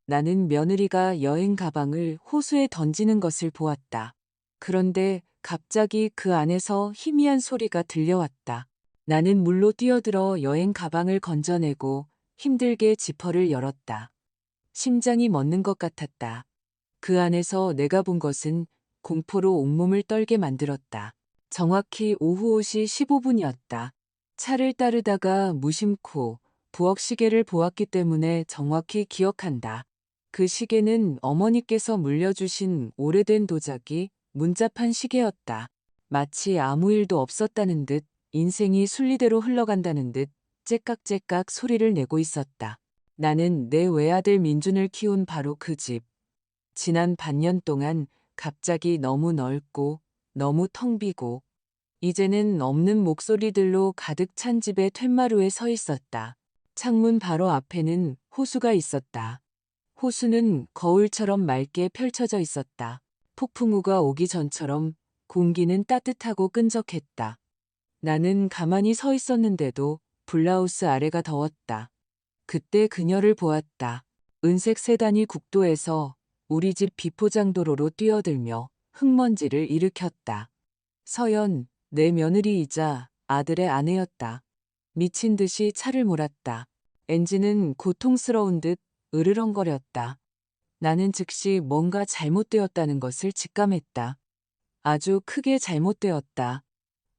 나는 며느리가 여행 가방을 호수에 던지는 것을 보았다. 그런데 갑자기 그 안에서 희미한 소리가 들려왔다. 나는 물로 뛰어들어 여행 가방을 건져내고 힘들게 지퍼를 열었다. 심장이 멎는 것 같았다. 그 안에서 내가 본 것은 공포로 온몸을 떨게 만들었다. 정확히 오후 5시 15분이었다. 차를 따르다가 무심코 부엌 시계를 보았기 때문에 정확히 기억한다. 그 시계는 어머니께서 물려주신 오래된 도자기 문자판 시계였다. 마치 아무 일도 없었다는 듯 인생이 순리대로 흘러간다는 듯 째깍째깍 소리를 내고 있었다. 나는 내 외아들 민준을 키운 바로 그 집. 지난 반년 동안 갑자기 너무 넓고 너무 텅 비고 이제는 없는 목소리들로 가득 찬 집의 툇마루에 서 있었다. 창문 바로 앞에는 호수가 있었다. 호수는 거울처럼 맑게 펼쳐져 있었다. 폭풍우가 오기 전처럼 공기는 따뜻하고 끈적했다. 나는 가만히 서 있었는데도 블라우스 아래가 더웠다. 그때 그녀를 보았다. 은색 세단이 국도에서 우리 집 비포장도로로 뛰어들며 흙먼지를 일으켰다. 서연, 내 며느리이자 아들의 아내였다. 미친 듯이 차를 몰았다. 엔진은 고통스러운 듯 으르렁거렸다. 나는 즉시 뭔가 잘못되었다는 것을 직감했다. 아주 크게 잘못되었다.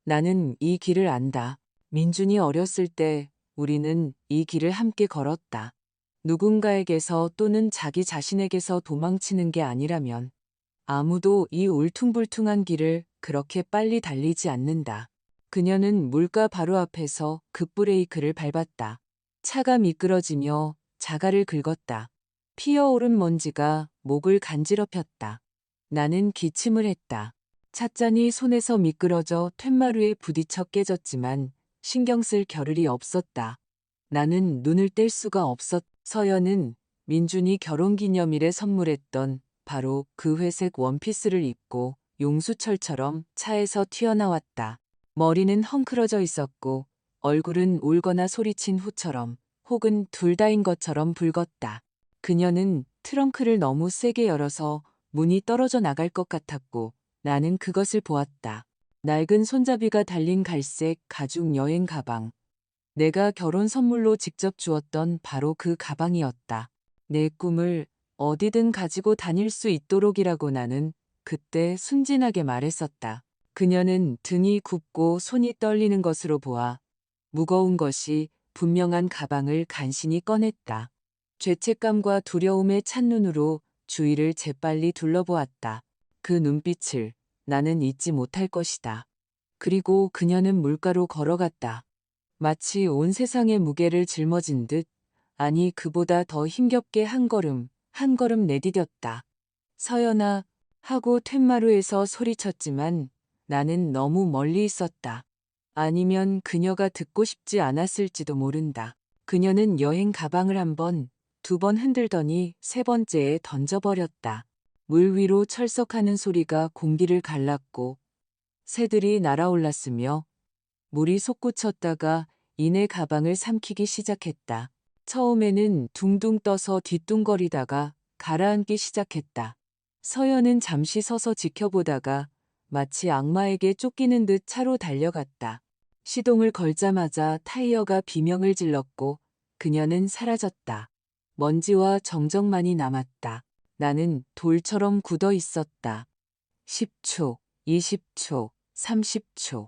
나는 이 길을 안다. 민준이 어렸을 때 우리는 이 길을 함께 걸었다. 누군가에게서 또는 자기 자신에게서 도망치는 게 아니라면 아무도 이 울퉁불퉁한 길을 그렇게 빨리 달리지 않는다. 그녀는 물가 바로 앞에서 급브레이크를 밟았다. 차가 미끄러지며 자갈을 긁었다. 피어오른 먼지가 목을 간지럽혔다. 나는 기침을 했다. 찻잔이 손에서 미끄러져 툇마루에 부딪혀 깨졌지만 신경 쓸 겨를이 없었다. 나는 눈을 뗄 수가 없었. 서연은 민준이 결혼기념일에 선물했던 바로 그 회색 원피스를 입고 용수철처럼 차에서 튀어나왔다. 머리는 헝클어져 있었고 얼굴은 울거나 소리친 후처럼 혹은 둘 다인 것처럼 붉었다. 그녀는 트렁크를 너무 세게 열어서 문이 떨어져 나갈 것 같았고 나는 그것을 보았다. 낡은 손잡이가 달린 갈색 가죽 여행 가방. 내가 결혼 선물로 직접 주었던 바로 그 가방이었다. 내 꿈을 어디든 가지고 다닐 수 있도록이라고 나는 그때 순진하게 말했었다. 그녀는 등이 굽고 손이 떨리는 것으로 보아 무거운 것이 분명한 가방을 간신히 꺼냈다. 죄책감과 두려움에 찬 눈으로 주위를 재빨리 둘러보았다. 그 눈빛을 나는 잊지 못할 것이다. 그리고 그녀는 물가로 걸어갔다. 마치 온 세상의 무게를 짊어진 듯, 아니 그보다 더 힘겹게 한 걸음 내디뎠다. 서연아 하고 툇마루에서 소리쳤지만 나는 너무 멀리 있었다. 아니면 그녀가 듣고 싶지 않았을지도 모른다. 그녀는 여행 가방을 한 번, 두 번 흔들더니 세 번째에 던져버렸다. 물 위로 철썩하는 소리가 공기를 갈랐고 새들이 날아올랐으며 물이 솟구쳤다가 이내 가방을 삼키기 시작했다. 처음에는 둥둥 떠서 뒤뚱거리다가 가라앉기 시작했다. 서연은 잠시 서서 지켜보다가 마치 악마에게 쫓기는 듯 차로 달려갔다. 시동을 걸자마자 타이어가 비명을 질렀고 그녀는 사라졌다. 먼지와 정적만이 남았다. 나는 돌처럼 굳어 있었다. 10초, 20초, 30초.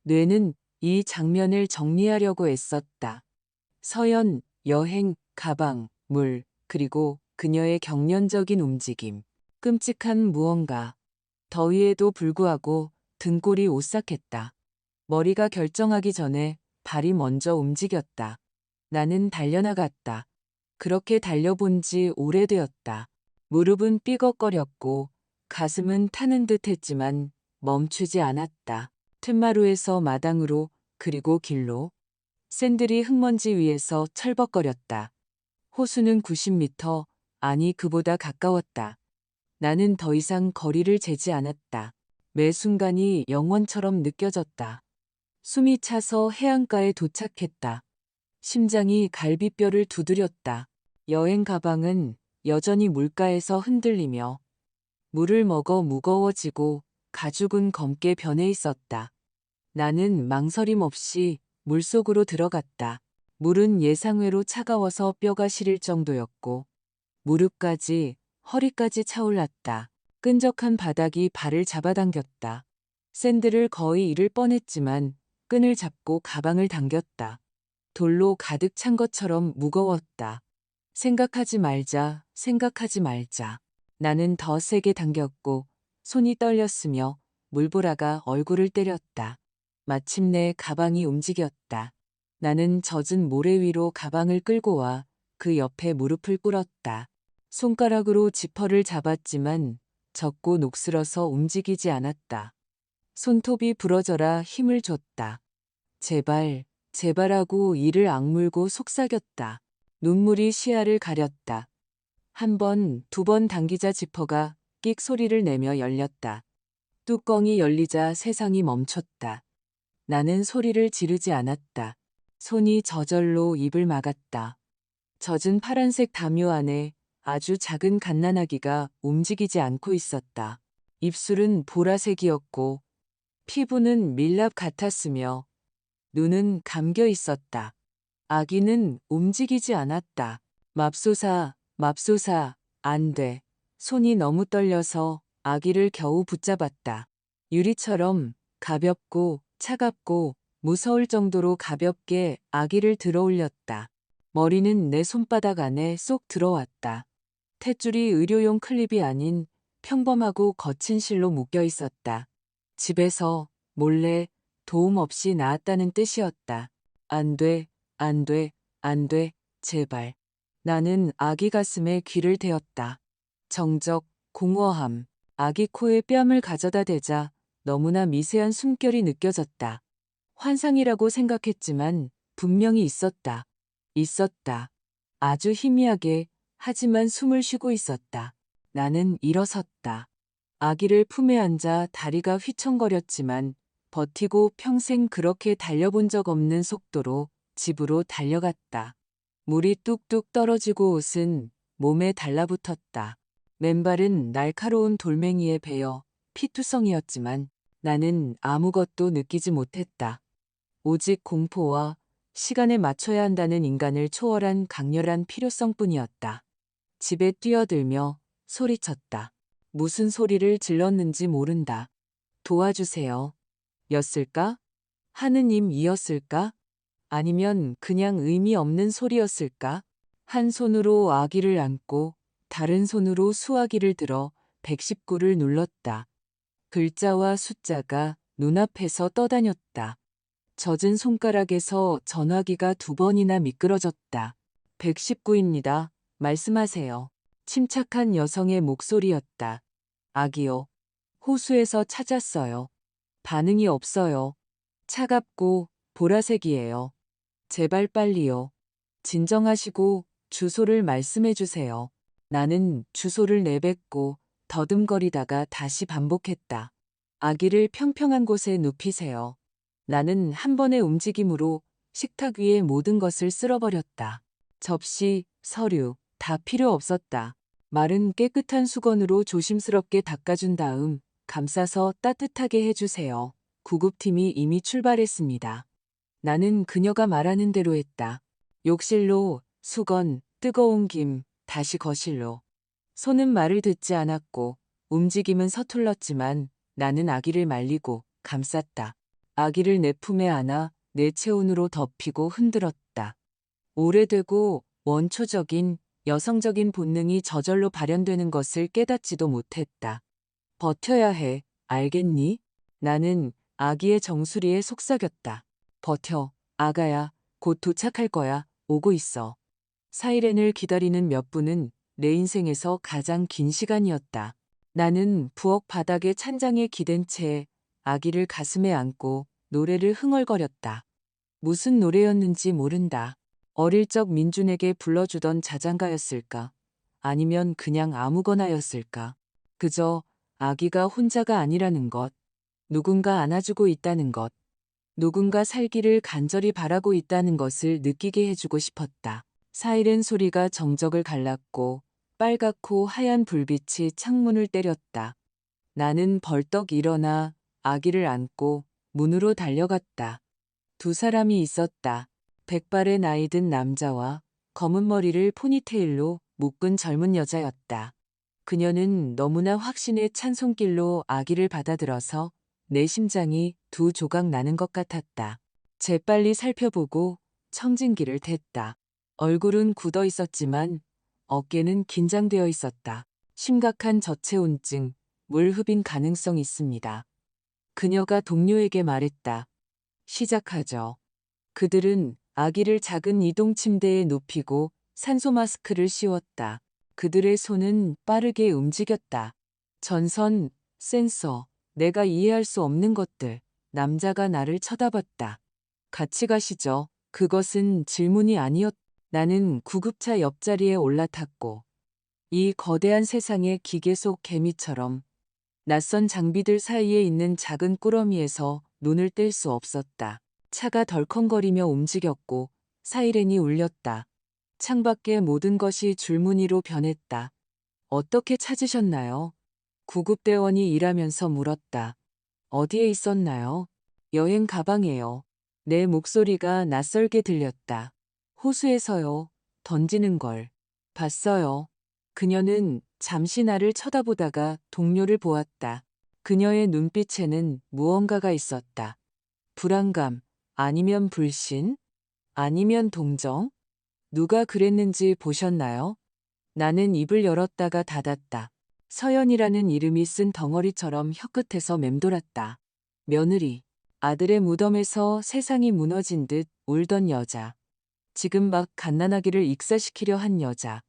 뇌는 이 장면을 정리하려고 애썼다. 서연, 여행, 가방, 물, 그리고 그녀의 경련적인 움직임. 끔찍한 무언가. 더위에도 불구하고 등골이 오싹했다. 머리가 결정하기 전에 발이 먼저 움직였다. 나는 달려나갔다. 그렇게 달려본 지 오래되었다. 무릎은 삐걱거렸고 가슴은 타는 듯 했지만 멈추지 않았다. 툇마루에서 마당으로 그리고 길로 샌들이 흙먼지 위에서 철벅거렸다. 호수는 90m, 아니 그보다 가까웠다. 나는 더 이상 거리를 재지 않았다. 매 순간이 영원처럼 느껴졌다. 숨이 차서 해안가에 도착했다. 심장이 갈비뼈를 두드렸다. 여행 가방은 여전히 물가에서 흔들리며 물을 먹어 무거워지고 가죽은 검게 변해 있었다. 나는 망설임 없이 물속으로 들어갔다. 물은 예상외로 차가워서 뼈가 시릴 정도였고 무릎까지 허리까지 차올랐다. 끈적한 바닥이 발을 잡아당겼다. 샌들을 거의 잃을 뻔했지만 끈을 잡고 가방을 당겼다. 돌로 가득 찬 것처럼 무거웠다. 생각하지 말자, 생각하지 말자. 나는 더 세게 당겼고 손이 떨렸으며 물보라가 얼굴을 때렸다. 마침내 가방이 움직였다. 나는 젖은 모래 위로 가방을 끌고 와 그 옆에 무릎을 꿇었다. 손가락으로 지퍼를 잡았지만 젖고 녹슬어서 움직이지 않았다. 손톱이 부러져라 힘을 줬다. 제발, 제발하고 이를 악물고 속삭였다. 눈물이 시야를 가렸다. 한 번, 두 번 당기자 지퍼가 끽 소리를 내며 열렸다. 뚜껑이 열리자 세상이 멈췄다. 나는 소리를 지르지 않았다. 손이 저절로 입을 막았다. 젖은 파란색 담요 안에 아주 작은 갓난아기가 움직이지 않고 있었다. 입술은 보라색이었고 피부는 밀랍 같았으며 눈은 감겨 있었다. 아기는 움직이지 않았다. 맙소사, 맙소사, 안 돼. 손이 너무 떨려서 아기를 겨우 붙잡았다. 유리처럼 가볍고 차갑고 무서울 정도로 가볍게 아기를 들어 올렸다. 머리는 내 손바닥 안에 쏙 들어왔다. 탯줄이 의료용 클립이 아닌 평범하고 거친 실로 묶여 있었다. 집에서 몰래 도움 없이 낳았다는 뜻이었다. 안 돼, 안 돼, 안 돼, 제발. 나는 아기 가슴에 귀를 대었다. 정적, 공허함, 아기 코에 뺨을 가져다 대자 너무나 미세한 숨결이 느껴졌다. 환상이라고 생각했지만 분명히 있었다. 있었다. 아주 희미하게 하지만 숨을 쉬고 있었다. 나는 일어섰다. 아기를 품에 안자 다리가 휘청거렸지만 버티고 평생 그렇게 달려본 적 없는 속도로 집으로 달려갔다. 물이 뚝뚝 떨어지고 옷은 몸에 달라붙었다. 맨발은 날카로운 돌멩이에 베어 피투성이었지만 나는 아무것도 느끼지 못했다. 오직 공포와 시간에 맞춰야 한다는 인간을 초월한 강렬한 필요성뿐이었다. 집에 뛰어들며 소리쳤다. 무슨 소리를 질렀는지 모른다. 도와주세요. 였을까? 하느님이었을까? 아니면 그냥 의미 없는 소리였을까? 한 손으로 아기를 안고 다른 손으로 수화기를 들어 119를 눌렀다. 글자와 숫자가 눈앞에서 떠다녔다. 젖은 손가락에서 전화기가 2번이나 미끄러졌다. 119입니다. 말씀하세요. 침착한 여성의 목소리였다. 아기요. 호수에서 찾았어요. 반응이 없어요. 차갑고 보라색이에요. 제발 빨리요. 진정하시고 주소를 말씀해 주세요. 나는 주소를 내뱉고 더듬거리다가 다시 반복했다. 아기를 평평한 곳에 눕히세요. 나는 한 번의 움직임으로 식탁 위의 모든 것을 쓸어버렸다. 접시, 서류, 다 필요 없었다. 마른 깨끗한 수건으로 조심스럽게 닦아준 다음 감싸서 따뜻하게 해주세요. 구급팀이 이미 출발했습니다. 나는 그녀가 말하는 대로 했다. 욕실로, 수건, 뜨거운 김, 다시 거실로. 손은 말을 듣지 않았고 움직임은 서툴렀지만 나는 아기를 말리고 감쌌다. 아기를 내 품에 안아 내 체온으로 덮이고 흔들었다. 오래되고 원초적인 여성적인 본능이 저절로 발현되는 것을 깨닫지도 못했다. 버텨야 해, 알겠니? 나는 아기의 정수리에 속삭였다. 버텨, 아가야, 곧 도착할 거야, 오고 있어. 사이렌을 기다리는 몇 분은 내 인생에서 가장 긴 시간이었다. 나는 부엌 바닥에 찬장에 기댄 채 아기를 가슴에 안고 노래를 흥얼거렸다. 무슨 노래였는지 모른다. 어릴 적 민준에게 불러주던 자장가였을까? 아니면 그냥 아무거나였을까? 그저 아기가 혼자가 아니라는 것, 누군가 안아주고 있다는 것, 누군가 살기를 간절히 바라고 있다는 것을 느끼게 해주고 싶었다. 사이렌 소리가 정적을 갈랐고 빨갛고 하얀 불빛이 창문을 때렸다. 나는 벌떡 일어나 아기를 안고 문으로 달려갔다. 두 사람이 있었다. 백발의 나이 든 남자와 검은 머리를 포니테일로 묶은 젊은 여자였다. 그녀는 너무나 확신에 찬 손길로 아기를 받아들어서 내 심장이 두 조각 나는 것 같았다. 재빨리 살펴보고 청진기를 댔다. 얼굴은 굳어 있었지만 어깨는 긴장되어 있었다. 심각한 저체온증, 물흡인 가능성 있습니다. 그녀가 동료에게 말했다. 시작하죠. 그들은 아기를 작은 이동 침대에 눕히고 산소 마스크를 씌웠다. 그들의 손은 빠르게 움직였다. 전선, 센서, 내가 이해할 수 없는 것들. 남자가 나를 쳐다봤다. 같이 가시죠. 그것은 질문이 아니었다. 나는 구급차 옆자리에 올라탔고 이 거대한 세상의 기계 속 개미처럼 낯선 장비들 사이에 있는 작은 꾸러미에서 눈을 뗄 수 없었다. 차가 덜컹거리며 움직였고 사이렌이 울렸다. 창밖의 모든 것이 줄무늬로 변했다. 어떻게 찾으셨나요? 구급대원이 일하면서 물었다. 어디에 있었나요? 여행 가방에요. 내 목소리가 낯설게 들렸다. 호수에서요. 던지는 걸. 봤어요. 그녀는 잠시 나를 쳐다보다가 동료를 보았다. 그녀의 눈빛에는 무언가가 있었다. 불안감, 아니면 불신, 아니면 동정? 누가 그랬는지 보셨나요? 나는 입을 열었다가 닫았다. 서연이라는 이름이 쓴 덩어리처럼 혀끝에서 맴돌았다. 며느리, 아들의 무덤에서 세상이 무너진 듯 울던 여자. 지금 막 갓난아기를 익사시키려 한 여자.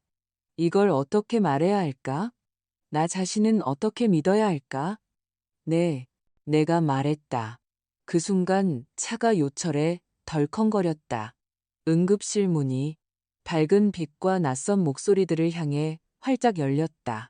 이걸 어떻게 말해야 할까? 나 자신은 어떻게 믿어야 할까? 네, 내가 말했다. 그 순간 차가 요철에 덜컹거렸다. 응급실 문이 밝은 빛과 낯선 목소리들을 향해 활짝 열렸다.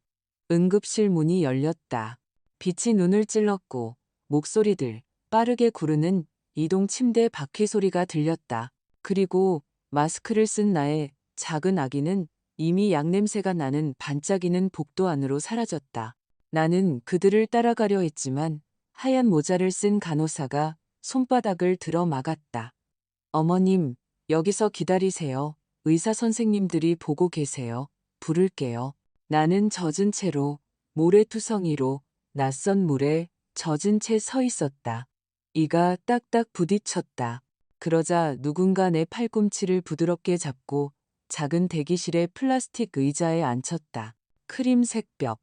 응급실 문이 열렸다. 빛이 눈을 찔렀고 목소리들, 빠르게 구르는 이동 침대 바퀴 소리가 들렸다. 그리고 마스크를 쓴 나의 작은 아기는 이미 약냄새가 나는 반짝이는 복도 안으로 사라졌다. 나는 그들을 따라가려 했지만 하얀 모자를 쓴 간호사가 손바닥을 들어 막았다. 어머님, 여기서 기다리세요. 의사 선생님들이 보고 계세요. 부를게요. 나는 젖은 채로 모래투성이로 낯선 물에 젖은 채 서 있었다. 이가 딱딱 부딪혔다. 그러자 누군가 내 팔꿈치를 부드럽게 잡고 작은 대기실의 플라스틱 의자에 앉혔다. 크림색 벽.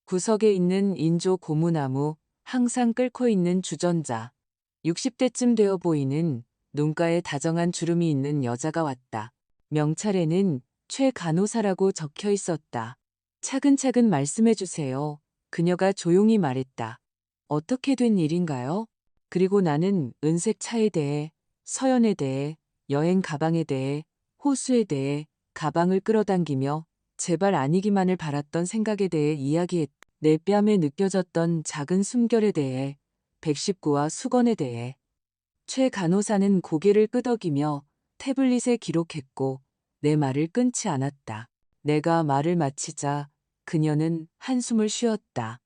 구석에 있는 인조 고무나무, 항상 끓고 있는 주전자. 60대쯤 되어 보이는 눈가에 다정한 주름이 있는 여자가 왔다. 명찰에는 최 간호사라고 적혀 있었다. 차근차근 말씀해 주세요. 그녀가 조용히 말했다. 어떻게 된 일인가요? 그리고 나는 은색 차에 대해, 서연에 대해, 여행 가방에 대해, 호수에 대해 가방을 끌어당기며 제발 아니기만을 바랐던 생각에 대해 이야기했다. 내 뺨에 느껴졌던 작은 숨결에 대해, 119와 수건에 대해. 최 간호사는 고개를 끄덕이며 태블릿에 기록했고 내 말을 끊지 않았다. 내가 말을 마치자 그녀는 한숨을 쉬었다.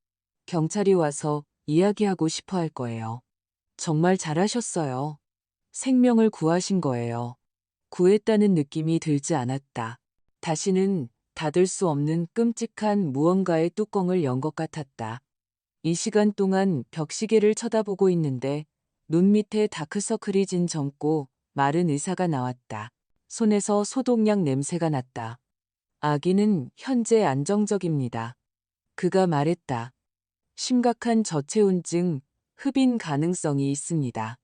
경찰이 와서 이야기하고 싶어 할 거예요. 정말 잘하셨어요. 생명을 구하신 거예요. 구했다는 느낌이 들지 않았다. 다시는 닫을 수 없는 끔찍한 무언가의 뚜껑을 연 것 같았다. 이 시간 동안 벽시계를 쳐다보고 있는데 눈 밑에 다크서클이 진 젊고 마른 의사가 나왔다. 손에서 소독약 냄새가 났다. 아기는 현재 안정적입니다. 그가 말했다. 심각한 저체온증, 흡인 가능성이 있습니다.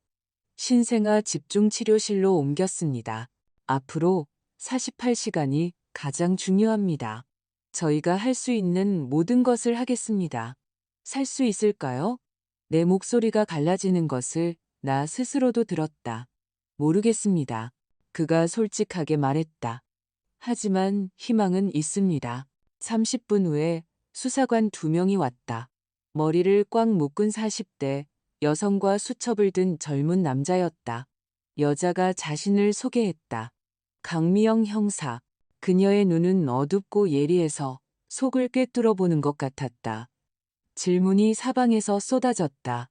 신생아 집중치료실로 옮겼습니다. 앞으로 48시간이 가장 중요합니다. 저희가 할 수 있는 모든 것을 하겠습니다. 살 수 있을까요? 내 목소리가 갈라지는 것을 나 스스로도 들었다. 모르겠습니다. 그가 솔직하게 말했다. 하지만 희망은 있습니다. 30분 후에 수사관 2명이 왔다. 머리를 꽉 묶은 40대 여성과 수첩을 든 젊은 남자였다. 여자가 자신을 소개했다. 강미영 형사. 그녀의 눈은 어둡고 예리해서 속을 꿰뚫어 보는 것 같았다. 질문이 사방에서 쏟아졌다.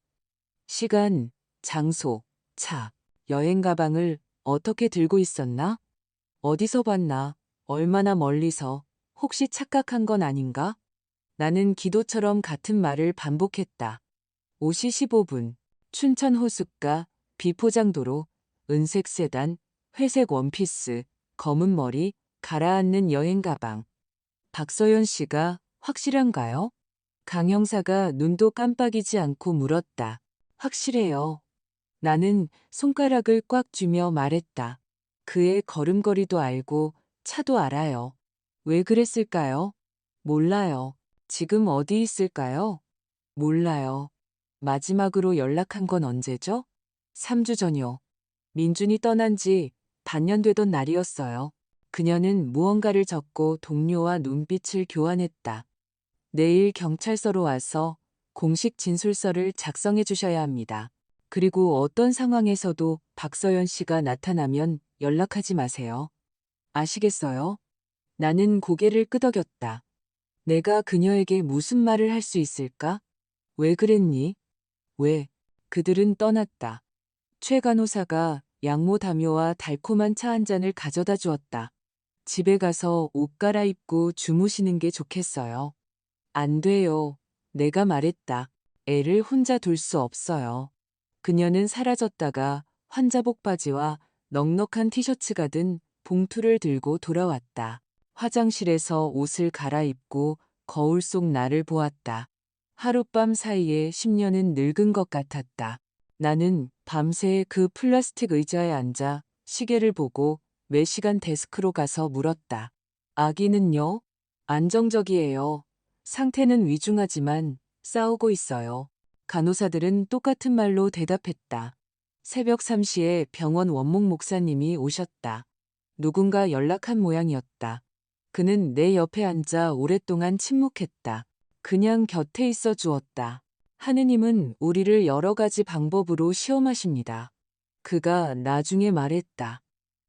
시간, 장소, 차, 여행 가방을 어떻게 들고 있었나? 어디서 봤나? 얼마나 멀리서? 혹시 착각한 건 아닌가? 나는 기도처럼 같은 말을 반복했다. 5시 15분, 춘천 호숫가, 비포장도로, 은색 세단, 회색 원피스, 검은 머리, 가라앉는 여행 가방. 박서연 씨가 확실한가요? 강 형사가 눈도 깜빡이지 않고 물었다. 확실해요. 나는 손가락을 꽉 쥐며 말했다. 그의 걸음걸이도 알고 차도 알아요. 왜 그랬을까요? 몰라요. 지금 어디 있을까요? 몰라요. 마지막으로 연락한 건 언제죠? 3주 전이요. 민준이 떠난 지 반년 되던 날이었어요. 그녀는 무언가를 적고 동료와 눈빛을 교환했다. 내일 경찰서로 와서 공식 진술서를 작성해 주셔야 합니다. 그리고 어떤 상황에서도 박서연 씨가 나타나면 연락하지 마세요. 아시겠어요? 나는 고개를 끄덕였다. 내가 그녀에게 무슨 말을 할 수 있을까? 왜 그랬니? 왜? 그들은 떠났다. 최 간호사가 양모 담요와 달콤한 차 한 잔을 가져다 주었다. 집에 가서 옷 갈아입고 주무시는 게 좋겠어요. 안 돼요. 내가 말했다. 애를 혼자 둘 수 없어요. 그녀는 사라졌다가 환자복 바지와 넉넉한 티셔츠가 든 봉투를 들고 돌아왔다. 화장실에서 옷을 갈아입고 거울 속 나를 보았다. 하룻밤 사이에 10년은 늙은 것 같았다. 나는 밤새 그 플라스틱 의자에 앉아 시계를 보고 매시간 데스크로 가서 물었다. 아기는요? 안정적이에요. 상태는 위중하지만 싸우고 있어요. 간호사들은 똑같은 말로 대답했다. 새벽 3시에 병원 원목 목사님이 오셨다. 누군가 연락한 모양이었다. 그는 내 옆에 앉아 오랫동안 침묵했다. 그냥 곁에 있어 주었다. 하느님은 우리를 여러 가지 방법으로 시험하십니다. 그가 나중에 말했다.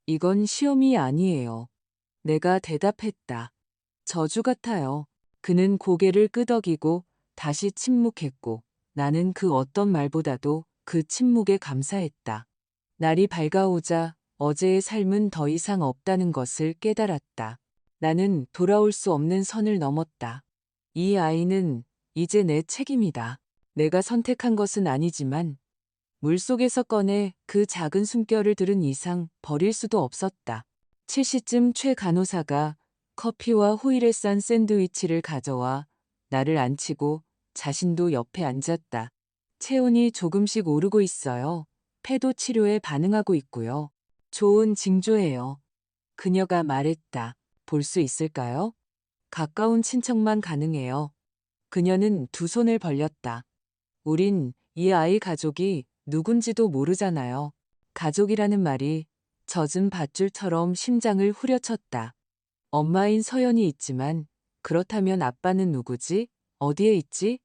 이건 시험이 아니에요. 내가 대답했다. 저주 같아요. 그는 고개를 끄덕이고 다시 침묵했고 나는 그 어떤 말보다도 그 침묵에 감사했다. 날이 밝아오자 어제의 삶은 더 이상 없다는 것을 깨달았다. 나는 돌아올 수 없는 선을 넘었다. 이 아이는 이제 내 책임이다. 내가 선택한 것은 아니지만 물속에서 꺼내 그 작은 숨결을 들은 이상 버릴 수도 없었다. 7시쯤 최 간호사가 커피와 호일에 싼 샌드위치를 가져와 나를 앉히고 자신도 옆에 앉았다. 체온이 조금씩 오르고 있어요. 폐도 치료에 반응하고 있고요. 좋은 징조예요. 그녀가 말했다. 볼 수 있을까요? 가까운 친척만 가능해요. 그녀는 두 손을 벌렸다. 우린 이 아이 가족이 누군지도 모르잖아요. 가족이라는 말이 젖은 밧줄처럼 심장을 후려쳤다. 엄마인 서연이 있지만 그렇다면 아빠는 누구지? 어디에 있지?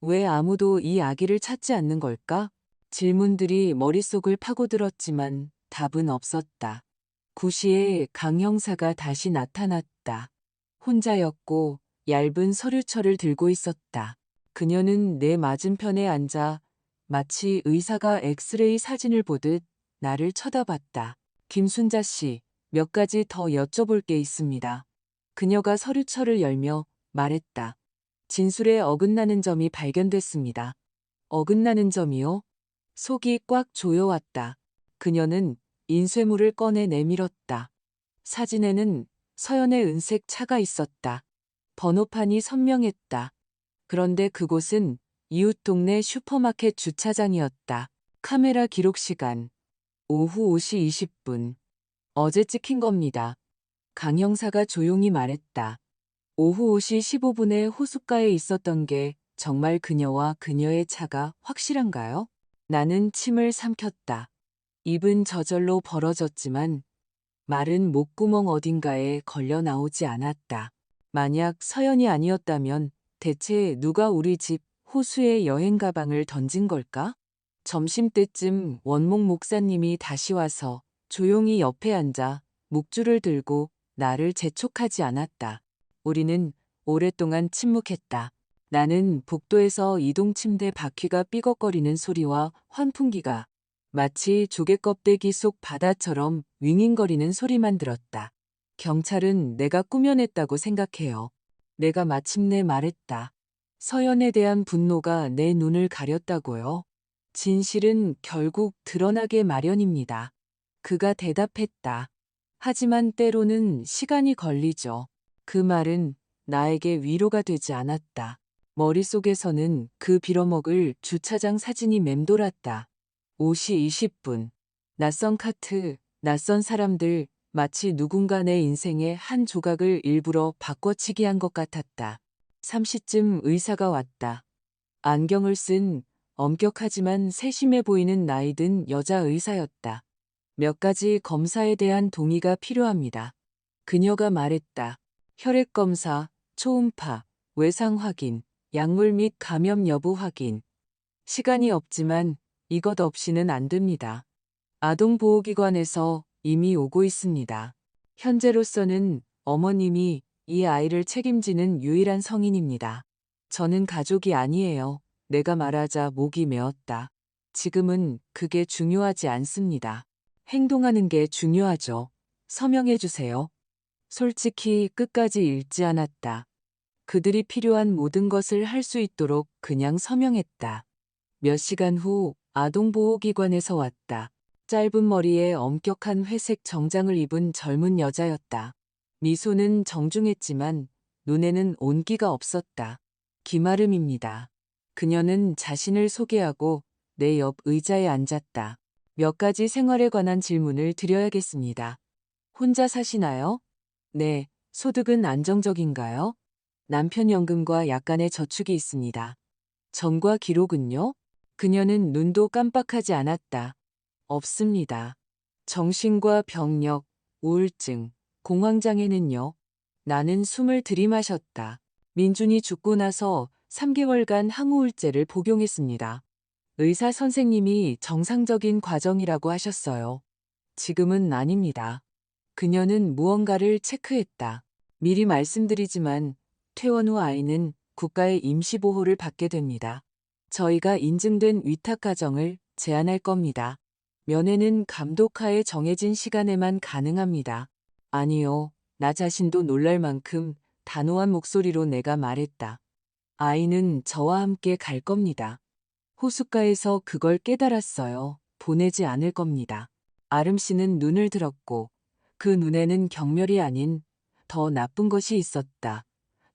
왜 아무도 이 아기를 찾지 않는 걸까? 질문들이 머릿속을 파고들었지만 답은 없었다. 9시에 강 형사가 다시 나타났다. 혼자였고 얇은 서류철을 들고 있었다. 그녀는 내 맞은편에 앉아 마치 의사가 엑스레이 사진을 보듯 나를 쳐다봤다. 김순자 씨, 몇 가지 더 여쭤볼 게 있습니다. 그녀가 서류철을 열며 말했다. 진술에 어긋나는 점이 발견됐습니다. 어긋나는 점이요? 속이 꽉 조여왔다. 그녀는 인쇄물을 꺼내 내밀었다. 사진에는 서연의 은색 차가 있었다. 번호판이 선명했다. 그런데 그곳은 이웃 동네 슈퍼마켓 주차장이었다. 카메라 기록 시간 오후 5시 20분. 어제 찍힌 겁니다. 강 형사가 조용히 말했다. 오후 5시 15분에 호숫가에 있었던 게 정말 그녀와 그녀의 차가 확실한가요? 나는 침을 삼켰다. 입은 저절로 벌어졌지만 말은 목구멍 어딘가에 걸려 나오지 않았다. 만약 서연이 아니었다면 대체 누가 우리 집 호수에 여행 가방을 던진 걸까? 점심때쯤 원목 목사님이 다시 와서 조용히 옆에 앉아 묵주를 들고 나를 재촉하지 않았다. 우리는 오랫동안 침묵했다. 나는 복도에서 이동 침대 바퀴가 삐걱거리는 소리와 환풍기가 마치 조개 껍데기 속 바다처럼 윙윙거리는 소리만 들었다. 경찰은 내가 꾸며냈다고 생각해요. 내가 마침내 말했다. 서연에 대한 분노가 내 눈을 가렸다고요. 진실은 결국 드러나게 마련입니다. 그가 대답했다. 하지만 때로는 시간이 걸리죠. 그 말은 나에게 위로가 되지 않았다. 머릿속에서는 그 빌어먹을 주차장 사진이 맴돌았다. 5시 20분. 낯선 카트, 낯선 사람들, 마치 누군가 내 인생의 한 조각을 일부러 바꿔치기 한 것 같았다. 3시쯤 의사가 왔다. 안경을 쓴 엄격하지만 세심해 보이는 나이 든 여자 의사였다. 몇 가지 검사에 대한 동의가 필요합니다. 그녀가 말했다. 혈액 검사, 초음파, 외상 확인, 약물 및 감염 여부 확인. 시간이 없지만 이것 없이는 안 됩니다. 아동보호기관에서 이미 오고 있습니다. 현재로서는 어머님이 이 아이를 책임지는 유일한 성인입니다. 저는 가족이 아니에요. 내가 말하자 목이 메었다. 지금은 그게 중요하지 않습니다. 행동하는 게 중요하죠. 서명해 주세요. 솔직히 끝까지 읽지 않았다. 그들이 필요한 모든 것을 할 수 있도록 그냥 서명했다. 몇 시간 후 아동보호기관에서 왔다. 짧은 머리에 엄격한 회색 정장을 입은 젊은 여자였다. 미소는 정중했지만 눈에는 온기가 없었다. 김아름입니다. 그녀는 자신을 소개하고 내 옆 의자에 앉았다. 몇 가지 생활에 관한 질문을 드려야겠습니다. 혼자 사시나요? 네. 소득은 안정적인가요? 남편 연금과 약간의 저축이 있습니다. 전과 기록은요? 그녀는 눈도 깜빡하지 않았다. 없습니다. 정신과 병력, 우울증, 공황장애는요? 나는 숨을 들이마셨다. 민준이 죽고 나서 3개월간 항우울제를 복용했습니다. 의사 선생님이 정상적인 과정이라고 하셨어요. 지금은 아닙니다. 그녀는 무언가를 체크했다. 미리 말씀드리지만 퇴원 후 아이는 국가의 임시보호를 받게 됩니다. 저희가 인증된 위탁가정을 제안할 겁니다. 면회는 감독하에 정해진 시간에만 가능합니다. 아니요. 나 자신도 놀랄 만큼 단호한 목소리로 내가 말했다. 아이는 저와 함께 갈 겁니다. 호숫가에서 그걸 깨달았어요. 보내지 않을 겁니다. 아름 씨는 눈을 들었고 그 눈에는 경멸이 아닌 더 나쁜 것이 있었다.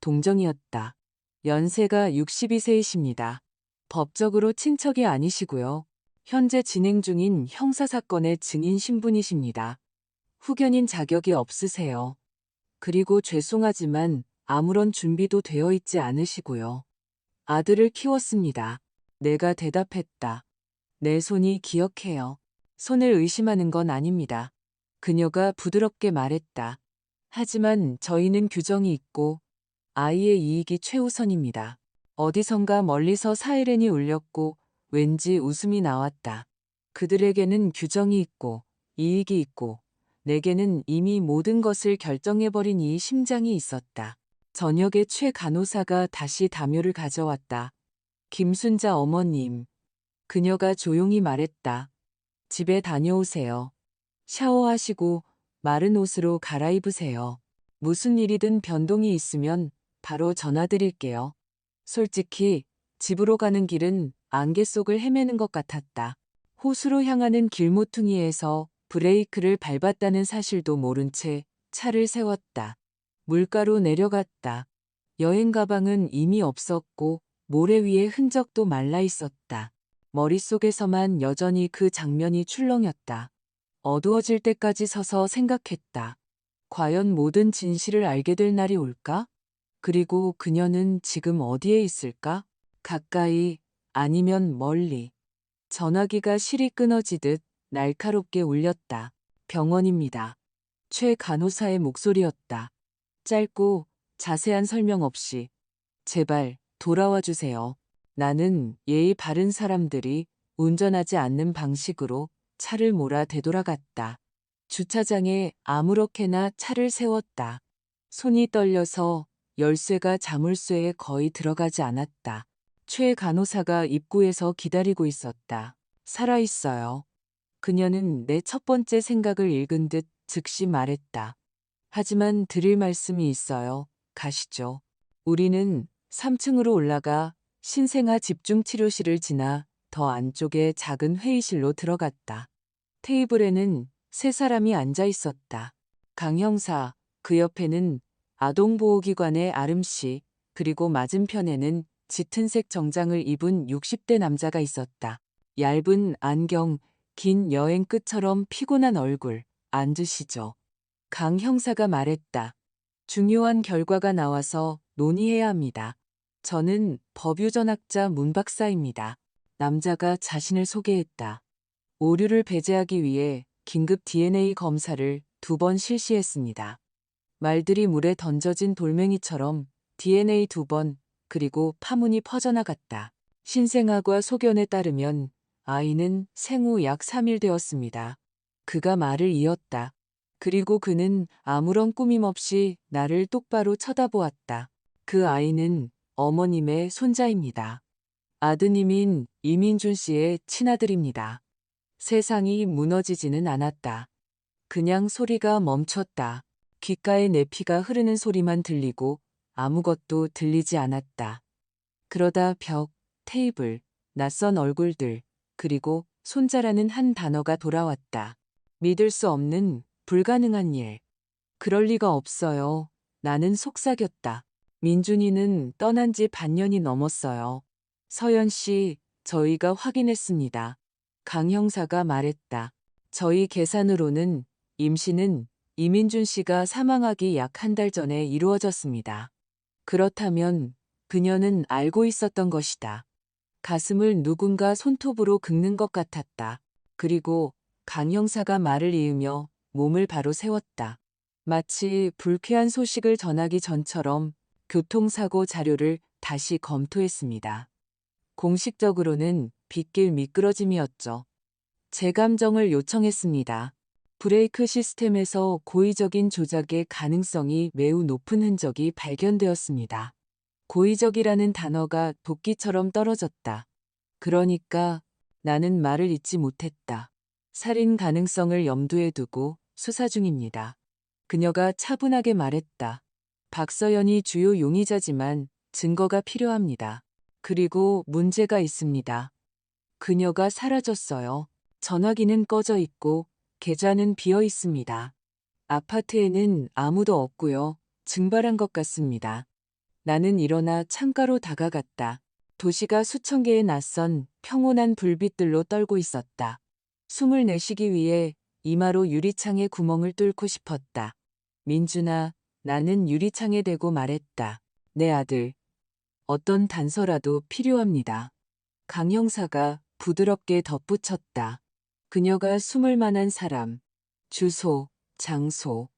동정이었다. 연세가 62세이십니다. 법적으로 친척이 아니시고요. 현재 진행 중인 형사사건의 증인 신분이십니다. 후견인 자격이 없으세요. 그리고 죄송하지만 아무런 준비도 되어 있지 않으시고요. 아들을 키웠습니다. 내가 대답했다. 내 손이 기억해요. 손을 의심하는 건 아닙니다. 그녀가 부드럽게 말했다. 하지만 저희는 규정이 있고 아이의 이익이 최우선입니다. 어디선가 멀리서 사이렌이 울렸고 왠지 웃음이 나왔다. 그들에게는 규정이 있고 이익이 있고 내게는 이미 모든 것을 결정해버린 이 심장이 있었다. 저녁에 최 간호사가 다시 담요를 가져왔다. 김순자 어머님. 그녀가 조용히 말했다. 집에 다녀오세요. 샤워하시고 마른 옷으로 갈아입으세요. 무슨 일이든 변동이 있으면 바로 전화드릴게요. 솔직히 집으로 가는 길은 안개 속을 헤매는 것 같았다. 호수로 향하는 길모퉁이에서 브레이크를 밟았다는 사실도 모른 채 차를 세웠다. 물가로 내려갔다. 여행 가방은 이미 없었고 모래 위에 흔적도 말라 있었다. 머릿속에서만 여전히 그 장면이 출렁였다. 어두워질 때까지 서서 생각했다. 과연 모든 진실을 알게 될 날이 올까? 그리고 그녀는 지금 어디에 있을까? 가까이 아니면 멀리. 전화기가 실이 끊어지듯 날카롭게 울렸다. 병원입니다. 최 간호사의 목소리였다. 짧고 자세한 설명 없이 제발 돌아와 주세요. 나는 예의 바른 사람들이 운전하지 않는 방식으로 차를 몰아 되돌아갔다. 주차장에 아무렇게나 차를 세웠다. 손이 떨려서 열쇠가 자물쇠에 거의 들어가지 않았다. 최 간호사가 입구에서 기다리고 있었다. 살아있어요. 그녀는 내 첫 번째 생각을 읽은 듯 즉시 말했다. 하지만 드릴 말씀이 있어요. 가시죠. 우리는 3층으로 올라가 신생아 집중치료실을 지나 더 안쪽의 작은 회의실로 들어갔다. 테이블에는 세 사람이 앉아 있었다. 강 형사, 그 옆에는 아동보호기관의 아름 씨, 그리고 맞은편에는 짙은색 정장을 입은 60대 남자가 있었다. 얇은 안경, 긴 여행 끝처럼 피곤한 얼굴. 앉으시죠. 강 형사가 말했다. 중요한 결과가 나와서 논의해야 합니다. 저는 법유전학자 문 박사입니다. 남자가 자신을 소개했다. 오류를 배제하기 위해 긴급 DNA 검사를 2번 실시했습니다. 말들이 물에 던져진 돌멩이처럼 DNA 2번, 그리고 파문이 퍼져나갔다. 신생아과 소견에 따르면 아이는 생후 약 3일 되었습니다. 그가 말을 이었다. 그리고 그는 아무런 꾸밈 없이 나를 똑바로 쳐다보았다. 그 아이는 어머님의 손자입니다. 아드님인 이민준 씨의 친아들입니다. 세상이 무너지지는 않았다. 그냥 소리가 멈췄다. 귓가에 내 피가 흐르는 소리만 들리고 아무것도 들리지 않았다. 그러다 벽, 테이블, 낯선 얼굴들, 그리고 손자라는 한 단어가 돌아왔다. 믿을 수 없는 불가능한 일. 그럴 리가 없어요. 나는 속삭였다. 민준이는 떠난 지 반년이 넘었어요. 서연 씨, 저희가 확인했습니다. 강 형사가 말했다. 저희 계산으로는 임신은 이민준 씨가 사망하기 약 한 달 전에 이루어졌습니다. 그렇다면 그녀는 알고 있었던 것이다. 가슴을 누군가 손톱으로 긁는 것 같았다. 그리고 강 형사가 말을 이으며 몸을 바로 세웠다. 마치 불쾌한 소식을 전하기 전처럼 교통사고 자료를 다시 검토했습니다. 공식적으로는 빗길 미끄러짐이었죠. 재감정을 요청했습니다. 브레이크 시스템에서 고의적인 조작의 가능성이 매우 높은 흔적이 발견되었습니다. 고의적이라는 단어가 도끼처럼 떨어졌다. 그러니까 나는 말을 잇지 못했다. 살인 가능성을 염두에 두고 수사 중입니다. 그녀가 차분하게 말했다. 박서연이 주요 용의자지만 증거가 필요합니다. 그리고 문제가 있습니다. 그녀가 사라졌어요. 전화기는 꺼져 있고 계좌는 비어 있습니다. 아파트에는 아무도 없고요. 증발한 것 같습니다. 나는 일어나 창가로 다가갔다. 도시가 수천 개의 낯선 평온한 불빛들로 떨고 있었다. 숨을 내쉬기 위해 이마로 유리창에 구멍을 뚫고 싶었다. 민준아, 나는 유리창에 대고 말했다. 내 아들. 어떤 단서라도 필요합니다. 강 형사가 부드럽게 덧붙였다. 그녀가 숨을 만한 사람, 주소, 장소,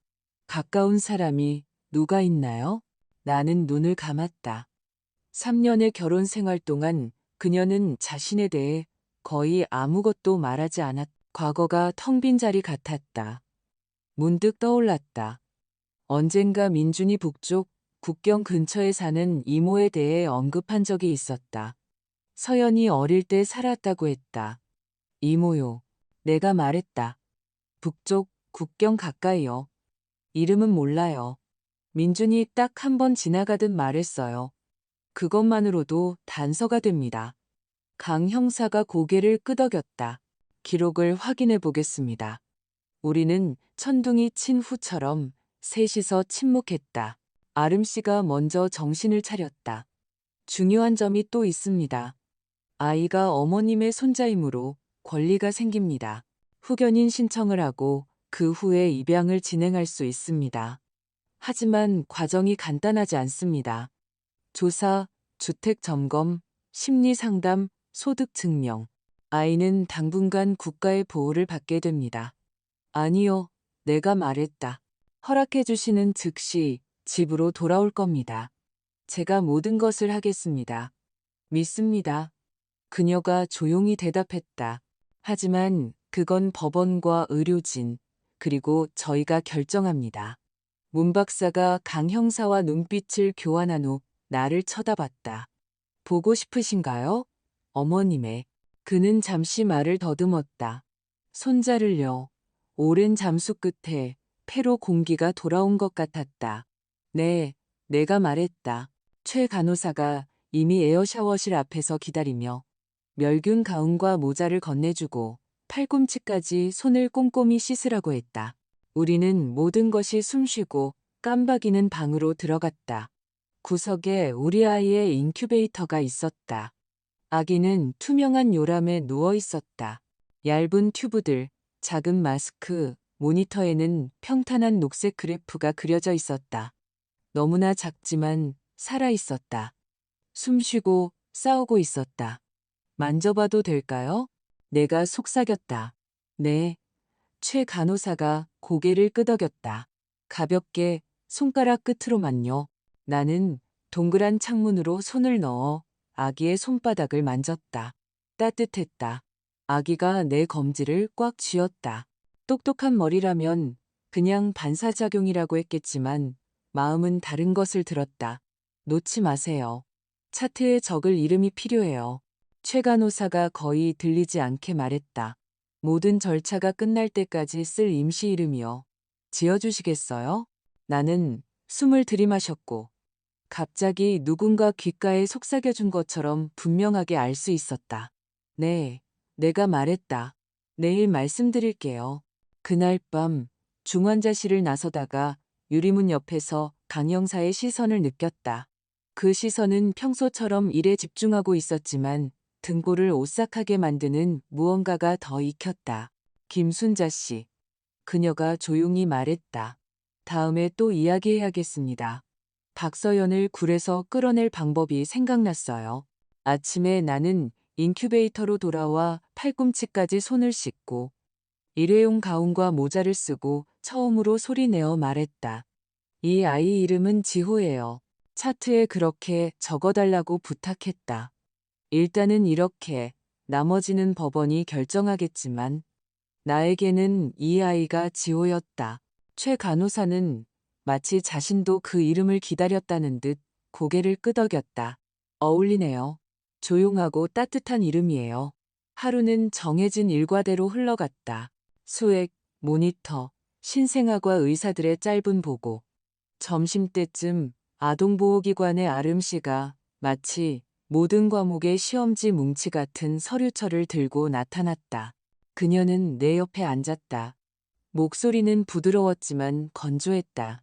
가까운 사람이 누가 있나요? 나는 눈을 감았다. 3년의 결혼 생활 동안 그녀는 자신에 대해 거의 아무것도 말하지 않았다. 과거가 텅 빈 자리 같았다. 문득 떠올랐다. 언젠가 민준이 북쪽 국경 근처에 사는 이모에 대해 언급한 적이 있었다. 서연이 어릴 때 살았다고 했다. 이모요. 내가 말했다. 북쪽 국경 가까이요. 이름은 몰라요. 민준이 딱 한 번 지나가듯 말했어요. 그것만으로도 단서가 됩니다. 강 형사가 고개를 끄덕였다. 기록을 확인해 보겠습니다. 우리는 천둥이 친 후처럼 셋이서 침묵했다. 아름 씨가 먼저 정신을 차렸다. 중요한 점이 또 있습니다. 아이가 어머님의 손자이므로 권리가 생깁니다. 후견인 신청을 하고 그 후에 입양을 진행할 수 있습니다. 하지만 과정이 간단하지 않습니다. 조사, 주택 점검, 심리 상담, 소득 증명. 아이는 당분간 국가의 보호를 받게 됩니다. 아니요, 내가 말했다. 허락해 주시는 즉시 집으로 돌아올 겁니다. 제가 모든 것을 하겠습니다. 믿습니다. 그녀가 조용히 대답했다. 하지만 그건 법원과 의료진, 그리고 저희가 결정합니다. 문 박사가 강 형사와 눈빛을 교환한 후 나를 쳐다봤다. 보고 싶으신가요? 어머님의. 그는 잠시 말을 더듬었다. 손자를요. 오랜 잠수 끝에 폐로 공기가 돌아온 것 같았다. 네, 내가 말했다. 최 간호사가 이미 에어샤워실 앞에서 기다리며 멸균 가운과 모자를 건네주고 팔꿈치까지 손을 꼼꼼히 씻으라고 했다. 우리는 모든 것이 숨쉬고 깜박이는 방으로 들어갔다. 구석에 우리 아이의 인큐베이터가 있었다. 아기는 투명한 요람에 누워 있었다. 얇은 튜브들, 작은 마스크, 모니터에는 평탄한 녹색 그래프가 그려져 있었다. 너무나 작지만 살아 있었다. 숨쉬고 싸우고 있었다. 만져봐도 될까요? 내가 속삭였다. 네. 최 간호사가 고개를 끄덕였다. 가볍게 손가락 끝으로만요. 나는 동그란 창문으로 손을 넣어 아기의 손바닥을 만졌다. 따뜻했다. 아기가 내 검지를 꽉 쥐었다. 똑똑한 머리라면 그냥 반사작용이라고 했겠지만 마음은 다른 것을 들었다. 놓지 마세요. 차트에 적을 이름이 필요해요. 최 간호사가 거의 들리지 않게 말했다. 모든 절차가 끝날 때까지 쓸 임시 이름이요. 지어주시겠어요? 나는 숨을 들이마셨고 갑자기 누군가 귓가에 속삭여준 것처럼 분명하게 알 수 있었다. 네, 내가 말했다. 내일 말씀드릴게요. 그날 밤 중환자실을 나서다가 유리문 옆에서 강 형사의 시선을 느꼈다. 그 시선은 평소처럼 일에 집중하고 있었지만 등골을 오싹하게 만드는 무언가가 더 익혔다. 김순자 씨. 그녀가 조용히 말했다. 다음에 또 이야기해야겠습니다. 박서연을 굴에서 끌어낼 방법이 생각났어요. 아침에 나는 인큐베이터로 돌아와 팔꿈치까지 손을 씻고 일회용 가운과 모자를 쓰고 처음으로 소리내어 말했다. 이 아이 이름은 지호예요. 차트에 그렇게 적어달라고 부탁했다. 일단은 이렇게, 나머지는 법원이 결정하겠지만 나에게는 이 아이가 지호였다. 최 간호사는 마치 자신도 그 이름을 기다렸다는 듯 고개를 끄덕였다. 어울리네요. 조용하고 따뜻한 이름이에요. 하루는 정해진 일과대로 흘러갔다. 수액, 모니터, 신생아과 의사들의 짧은 보고. 점심때쯤 아동보호기관의 아름씨가 마치 모든 과목의 시험지 뭉치 같은 서류철을 들고 나타났다. 그녀는 내 옆에 앉았다. 목소리는 부드러웠지만 건조했다.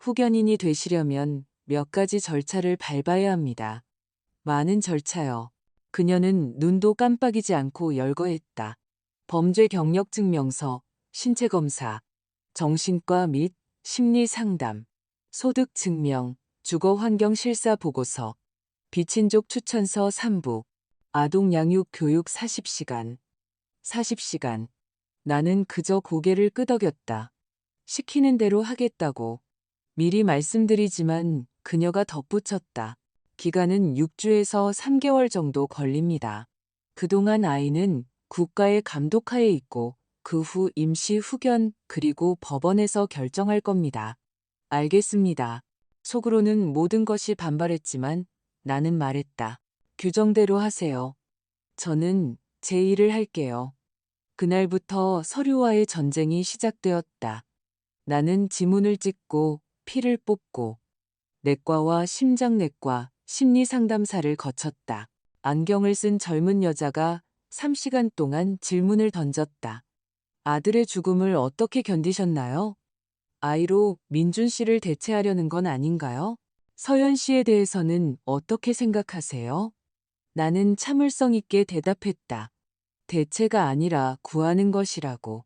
후견인이 되시려면 몇 가지 절차를 밟아야 합니다. 많은 절차요. 그녀는 눈도 깜빡이지 않고 열거했다. 범죄 경력 증명서, 신체 검사, 정신과 및 심리 상담, 소득 증명, 주거 환경 실사 보고서, 비친족 추천서 3부, 아동 양육 교육 40시간. 40시간. 나는 그저 고개를 끄덕였다. 시키는 대로 하겠다고. 미리 말씀드리지만 그녀가 덧붙였다. 기간은 6주에서 3개월 정도 걸립니다. 그동안 아이는 국가의 감독하에 있고 그 후 임시 후견 그리고 법원에서 결정할 겁니다. 알겠습니다. 속으로는 모든 것이 반발했지만 나는 말했다. 규정대로 하세요. 저는 제 일을 할게요. 그날부터 서류와의 전쟁이 시작되었다. 나는 지문을 찍고 피를 뽑고 내과와 심장내과, 심리상담사를 거쳤다. 안경을 쓴 젊은 여자가 3시간 동안 질문을 던졌다. 아들의 죽음을 어떻게 견디셨나요? 아이로 민준 씨를 대체하려는 건 아닌가요? 서연 씨에 대해서는 어떻게 생각하세요? 나는 참을성 있게 대답했다. 대체가 아니라 구하는 것이라고.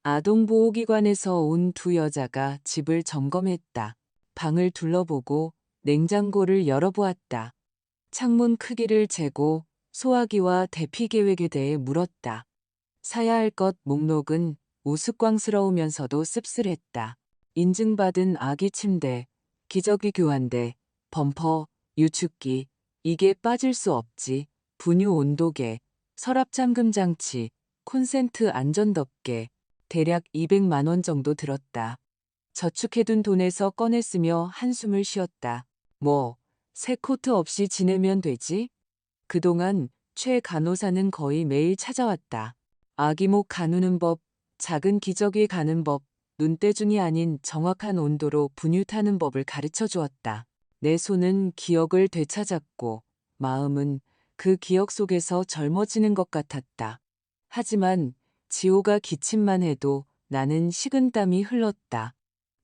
아동보호기관에서 온 두 여자가 집을 점검했다. 방을 둘러보고 냉장고를 열어보았다. 창문 크기를 재고 소화기와 대피 계획에 대해 물었다. 사야 할 것 목록은 우스꽝스러우면서도 씁쓸했다. 인증받은 아기 침대, 기저귀 교환대, 범퍼, 유축기, 이게 빠질 수 없지. 분유 온도계, 서랍 잠금 장치, 콘센트 안전덮개, 대략 200만 원 정도 들었다. 저축해둔 돈에서 꺼냈으며 한숨을 쉬었다. 뭐, 새 코트 없이 지내면 되지? 그동안 최 간호사는 거의 매일 찾아왔다. 아기목 가누는 법, 작은 기저귀 가는 법, 눈대중이 아닌 정확한 온도로 분유 타는 법을 가르쳐 주었다. 내 손은 기억을 되찾았고 마음은 그 기억 속에서 젊어지는 것 같았다. 하지만 지호가 기침만 해도 나는 식은땀이 흘렀다.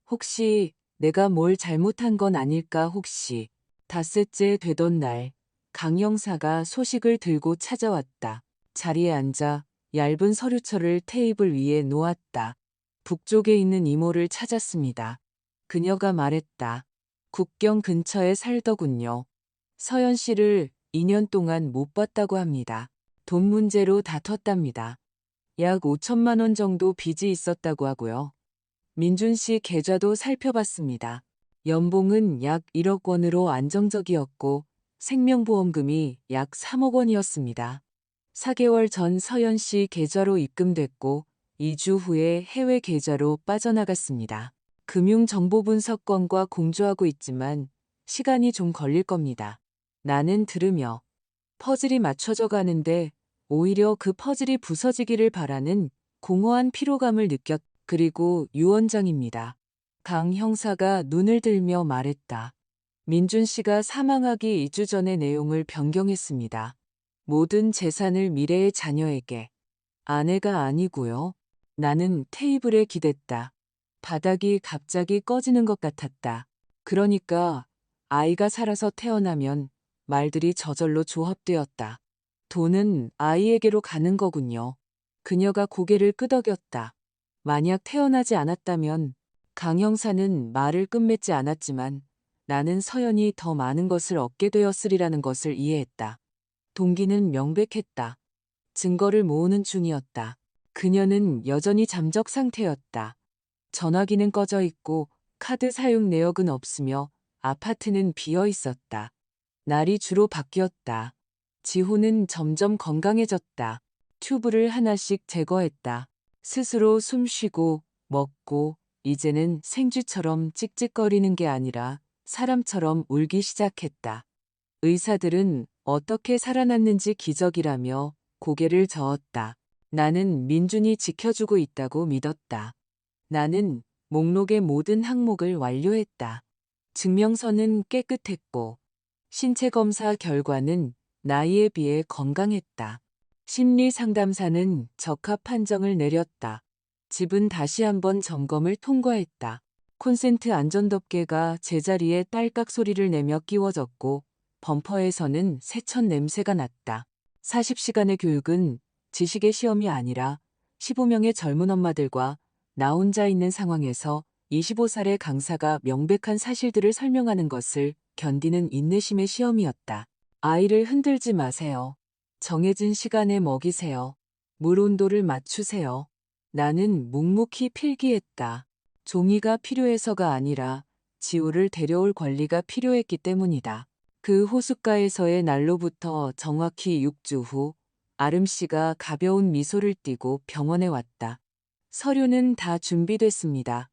혹시 내가 뭘 잘못한 건 아닐까 혹시. 닷새째 되던 날 강 형사가 소식을 들고 찾아왔다. 자리에 앉아 얇은 서류철을 테이블 위에 놓았다. 북쪽에 있는 이모를 찾았습니다. 그녀가 말했다. 국경 근처에 살더군요. 서연 씨를 2년 동안 못 봤다고 합니다. 돈 문제로 다퉜답니다. 약 5천만 원 정도 빚이 있었다고 하고요. 민준 씨 계좌도 살펴봤습니다. 연봉은 약 1억 원으로 안정적이었고 생명보험금이 약 3억 원이었습니다. 4개월 전 서연 씨 계좌로 입금됐고 2주 후에 해외 계좌로 빠져나갔습니다. 금융정보분석건과 공조하고 있지만 시간이 좀 걸릴 겁니다. 나는 들으며 퍼즐이 맞춰져 가는데 오히려 그 퍼즐이 부서지기를 바라는 공허한 피로감을 느꼈. 그리고 유 원장입니다. 강 형사가 눈을 들며 말했다. 민준 씨가 사망하기 2주 전의 내용을 변경했습니다. 모든 재산을 미래의 자녀에게. 아내가 아니고요. 나는 테이블에 기댔다. 바닥이 갑자기 꺼지는 것 같았다. 그러니까 아이가 살아서 태어나면 말들이 저절로 조합되었다. 돈은 아이에게로 가는 거군요. 그녀가 고개를 끄덕였다. 만약 태어나지 않았다면 강 형사는 말을 끝맺지 않았지만 나는 서연이 더 많은 것을 얻게 되었으리라는 것을 이해했다. 동기는 명백했다. 증거를 모으는 중이었다. 그녀는 여전히 잠적 상태였다. 전화기는 꺼져 있고 카드 사용 내역은 없으며 아파트는 비어 있었다. 날이 주로 바뀌었다. 지호는 점점 건강해졌다. 튜브를 하나씩 제거했다. 스스로 숨 쉬고 먹고 이제는 생쥐처럼 찍찍거리는 게 아니라 사람처럼 울기 시작했다. 의사들은 어떻게 살아났는지 기적이라며 고개를 저었다. 나는 민준이 지켜주고 있다고 믿었다. 나는 목록의 모든 항목을 완료했다. 증명서는 깨끗했고 신체 검사 결과는 나이에 비해 건강했다. 심리 상담사는 적합 판정을 내렸다. 집은 다시 한번 점검을 통과했다. 콘센트 안전덮개가 제자리에 딸깍 소리를 내며 끼워졌고 범퍼에서는 세천 냄새가 났다. 40시간의 교육은 지식의 시험이 아니라 15명의 젊은 엄마들과 나 혼자 있는 상황에서 25살의 강사가 명백한 사실들을 설명하는 것을 견디는 인내심의 시험이었다. 아이를 흔들지 마세요. 정해진 시간에 먹이세요. 물 온도를 맞추세요. 나는 묵묵히 필기했다. 종이가 필요해서가 아니라 지호를 데려올 권리가 필요했기 때문이다. 그 호숫가에서의 날로부터 정확히 6주 후 아름 씨가 가벼운 미소를 띠고 병원에 왔다. 서류는 다 준비됐습니다.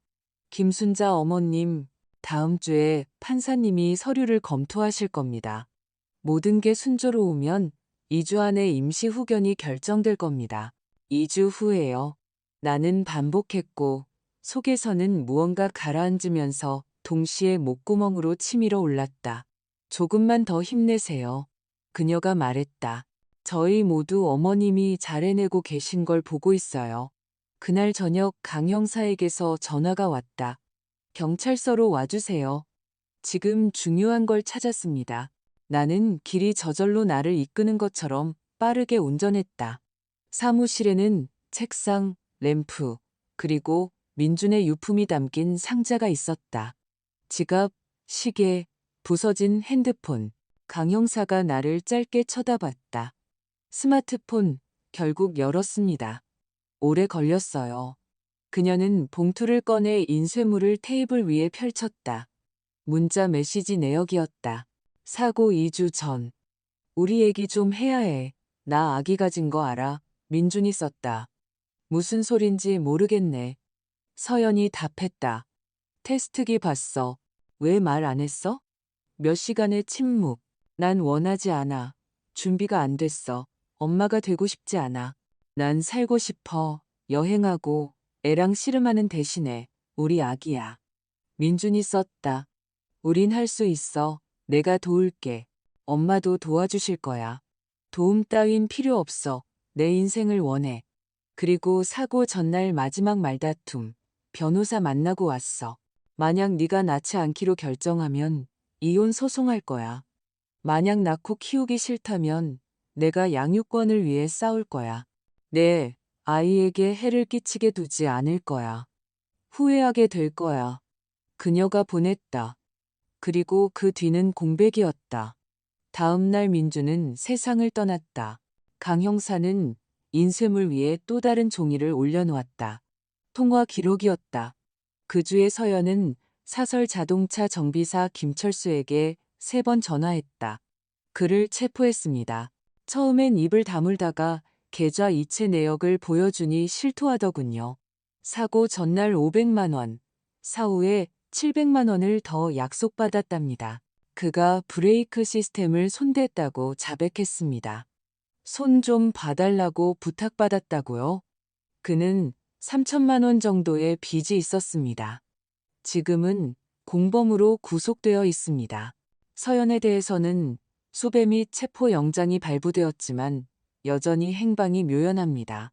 김순자 어머님, 다음 주에 판사님이 서류를 검토하실 겁니다. 모든 게 순조로우면 2주 안에 임시 후견이 결정될 겁니다. 2주 후에요. 나는 반복했고 속에서는 무언가 가라앉으면서 동시에 목구멍으로 치밀어 올랐다. 조금만 더 힘내세요. 그녀가 말했다. 저희 모두 어머님이 잘 해내고 계신 걸 보고 있어요. 그날 저녁 강 형사에게서 전화가 왔다. 경찰서로 와주세요. 지금 중요한 걸 찾았습니다. 나는 길이 저절로 나를 이끄는 것처럼 빠르게 운전했다. 사무실에는 책상, 램프, 그리고 민준의 유품이 담긴 상자가 있었다. 지갑, 시계, 부서진 핸드폰. 강 형사가 나를 짧게 쳐다봤다. 스마트폰, 결국 열었습니다. 오래 걸렸어요. 그녀는 봉투를 꺼내 인쇄물을 테이블 위에 펼쳤다. 문자 메시지 내역이었다. 사고 2주 전. 우리 얘기 좀 해야 해. 나 아기 가진 거 알아. 민준이 썼다. 무슨 소린지 모르겠네. 서연이 답했다. 테스트기 봤어. 왜 말 안 했어? 몇 시간의 침묵. 난 원하지 않아. 준비가 안 됐어. 엄마가 되고 싶지 않아. 난 살고 싶어. 여행하고 애랑 씨름하는 대신에 우리 아기야. 민준이 썼다. 우린 할 수 있어. 내가 도울게. 엄마도 도와주실 거야. 도움 따윈 필요 없어. 내 인생을 원해. 그리고 사고 전날 마지막 말다툼. 변호사 만나고 왔어. 만약 네가 낳지 않기로 결정하면 이혼 소송할 거야. 만약 낳고 키우기 싫다면 내가 양육권을 위해 싸울 거야. 내 아이에게 해를 끼치게 두지 않을 거야. 후회하게 될 거야. 그녀가 보냈다. 그리고 그 뒤는 공백이었다. 다음 날 민주는 세상을 떠났다. 강 형사는 인쇄물 위에 또 다른 종이를 올려놓았다. 통화 기록이었다. 그 주에 서연은 사설 자동차 정비사 김철수에게 3번 전화했다. 그를 체포했습니다. 처음엔 입을 다물다가 계좌 이체 내역을 보여주니 실토하더군요. 사고 전날 500만 원, 사후에 700만 원을 더 약속받았답니다. 그가 브레이크 시스템을 손댔다고 자백했습니다. 손 좀 봐달라고 부탁받았다고요? 그는 3천만 원 정도의 빚이 있었습니다. 지금은 공범으로 구속되어 있습니다. 서연에 대해서는 수배 및 체포 영장이 발부되었지만 여전히 행방이 묘연합니다.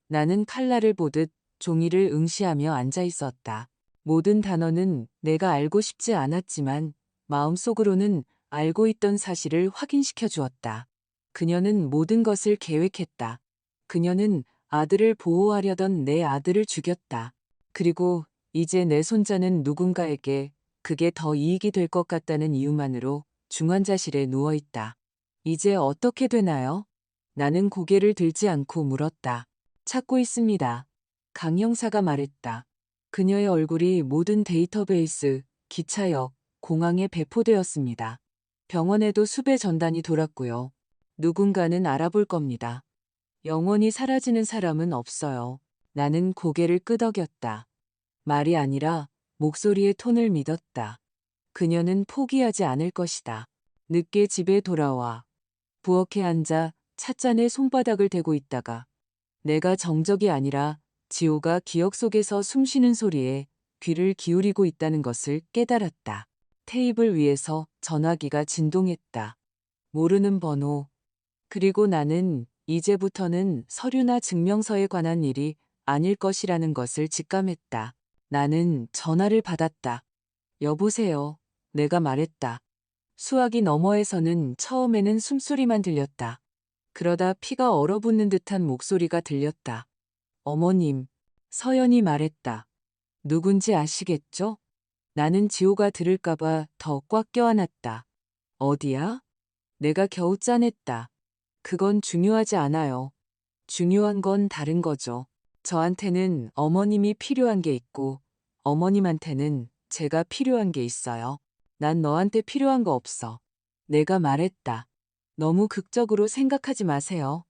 나는 칼날을 보듯 종이를 응시하며 앉아 있었다. 모든 단어는 내가 알고 싶지 않았지만 마음속으로는 알고 있던 사실을 확인시켜 주었다. 그녀는 모든 것을 계획했다. 그녀는 아들을 보호하려던 내 아들을 죽였다. 그리고 이제 내 손자는 누군가에게 그게 더 이익이 될 것 같다는 이유만으로 중환자실에 누워있다. 이제 어떻게 되나요? 나는 고개를 들지 않고 물었다. 찾고 있습니다. 강 형사가 말했다. 그녀의 얼굴이 모든 데이터베이스, 기차역, 공항에 배포되었습니다. 병원에도 수배 전단이 돌았고요. 누군가는 알아볼 겁니다. 영원히 사라지는 사람은 없어요. 나는 고개를 끄덕였다. 말이 아니라 목소리의 톤을 믿었다. 그녀는 포기하지 않을 것이다. 늦게 집에 돌아와 부엌에 앉아 찻잔에 손바닥을 대고 있다가 내가 정적이 아니라 지호가 기억 속에서 숨쉬는 소리에 귀를 기울이고 있다는 것을 깨달았다. 테이블 위에서 전화기가 진동했다. 모르는 번호. 그리고 나는 이제부터는 서류나 증명서에 관한 일이 아닐 것이라는 것을 직감했다. 나는 전화를 받았다. 여보세요. 내가 말했다. 수화기 너머에서는 처음에는 숨소리만 들렸다. 그러다 피가 얼어붙는 듯한 목소리가 들렸다. 어머님, 서연이 말했다. 누군지 아시겠죠? 나는 지호가 들을까봐 더 꽉 껴안았다. 어디야? 내가 겨우 짜냈다. 그건 중요하지 않아요. 중요한 건 다른 거죠. 저한테는 어머님이 필요한 게 있고 어머님한테는 제가 필요한 게 있어요. 난 너한테 필요한 거 없어. 내가 말했다. 너무 극적으로 생각하지 마세요.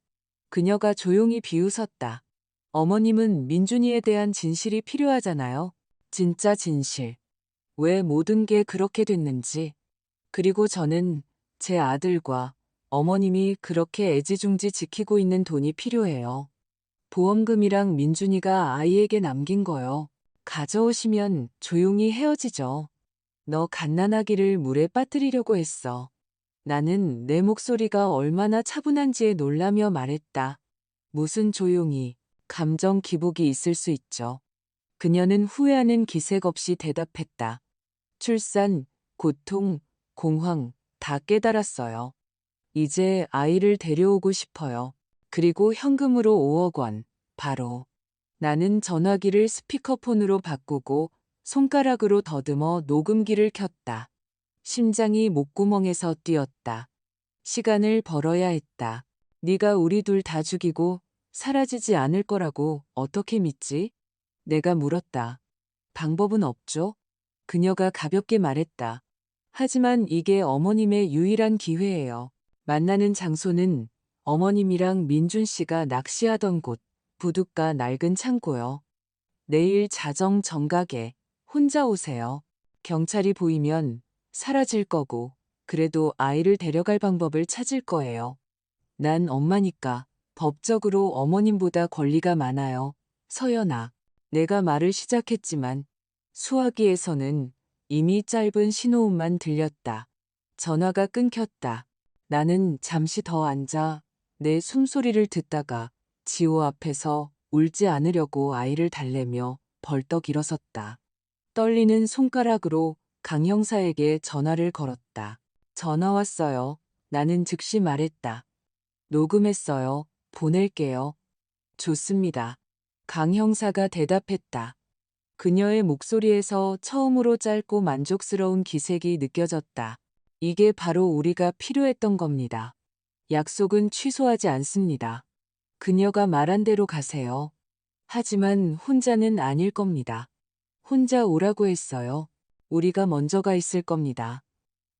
그녀가 조용히 비웃었다. 어머님은 민준이에 대한 진실이 필요하잖아요. 진짜 진실. 왜 모든 게 그렇게 됐는지. 그리고 저는 제 아들과 어머님이 그렇게 애지중지 지키고 있는 돈이 필요해요. 보험금이랑 민준이가 아이에게 남긴 거요. 가져오시면 조용히 헤어지죠. 너 갓난아기를 물에 빠뜨리려고 했어. 나는 내 목소리가 얼마나 차분한지에 놀라며 말했다. 무슨 조용히, 감정 기복이 있을 수 있죠. 그녀는 후회하는 기색 없이 대답했다. 출산, 고통, 공황 다 깨달았어요. 이제 아이를 데려오고 싶어요. 그리고 현금으로 5억 원, 바로. 나는 전화기를 스피커폰으로 바꾸고 손가락으로 더듬어 녹음기를 켰다. 심장이 목구멍에서 뛰었다. 시간을 벌어야 했다. 네가 우리 둘 다 죽이고 사라지지 않을 거라고 어떻게 믿지? 내가 물었다. 방법은 없죠? 그녀가 가볍게 말했다. 하지만 이게 어머님의 유일한 기회예요. 만나는 장소는 어머님이랑 민준 씨가 낚시하던 곳, 부둣가 낡은 창고요. 내일 자정 정각에 혼자 오세요. 경찰이 보이면 사라질 거고, 그래도 아이를 데려갈 방법을 찾을 거예요. 난 엄마니까 법적으로 어머님보다 권리가 많아요. 서연아, 내가 말을 시작했지만 수화기에서는 이미 짧은 신호음만 들렸다. 전화가 끊겼다. 나는 잠시 더 앉아 내 숨소리를 듣다가 지호 앞에서 울지 않으려고 아이를 달래며 벌떡 일어섰다. 떨리는 손가락으로 강 형사에게 전화를 걸었다. 전화 왔어요. 나는 즉시 말했다. 녹음했어요. 보낼게요. 좋습니다. 강 형사가 대답했다. 그녀의 목소리에서 처음으로 짧고 만족스러운 기색이 느껴졌다. 이게 바로 우리가 필요했던 겁니다. 약속은 취소하지 않습니다. 그녀가 말한 대로 가세요. 하지만 혼자는 아닐 겁니다. 혼자 오라고 했어요. 우리가 먼저 가 있을 겁니다.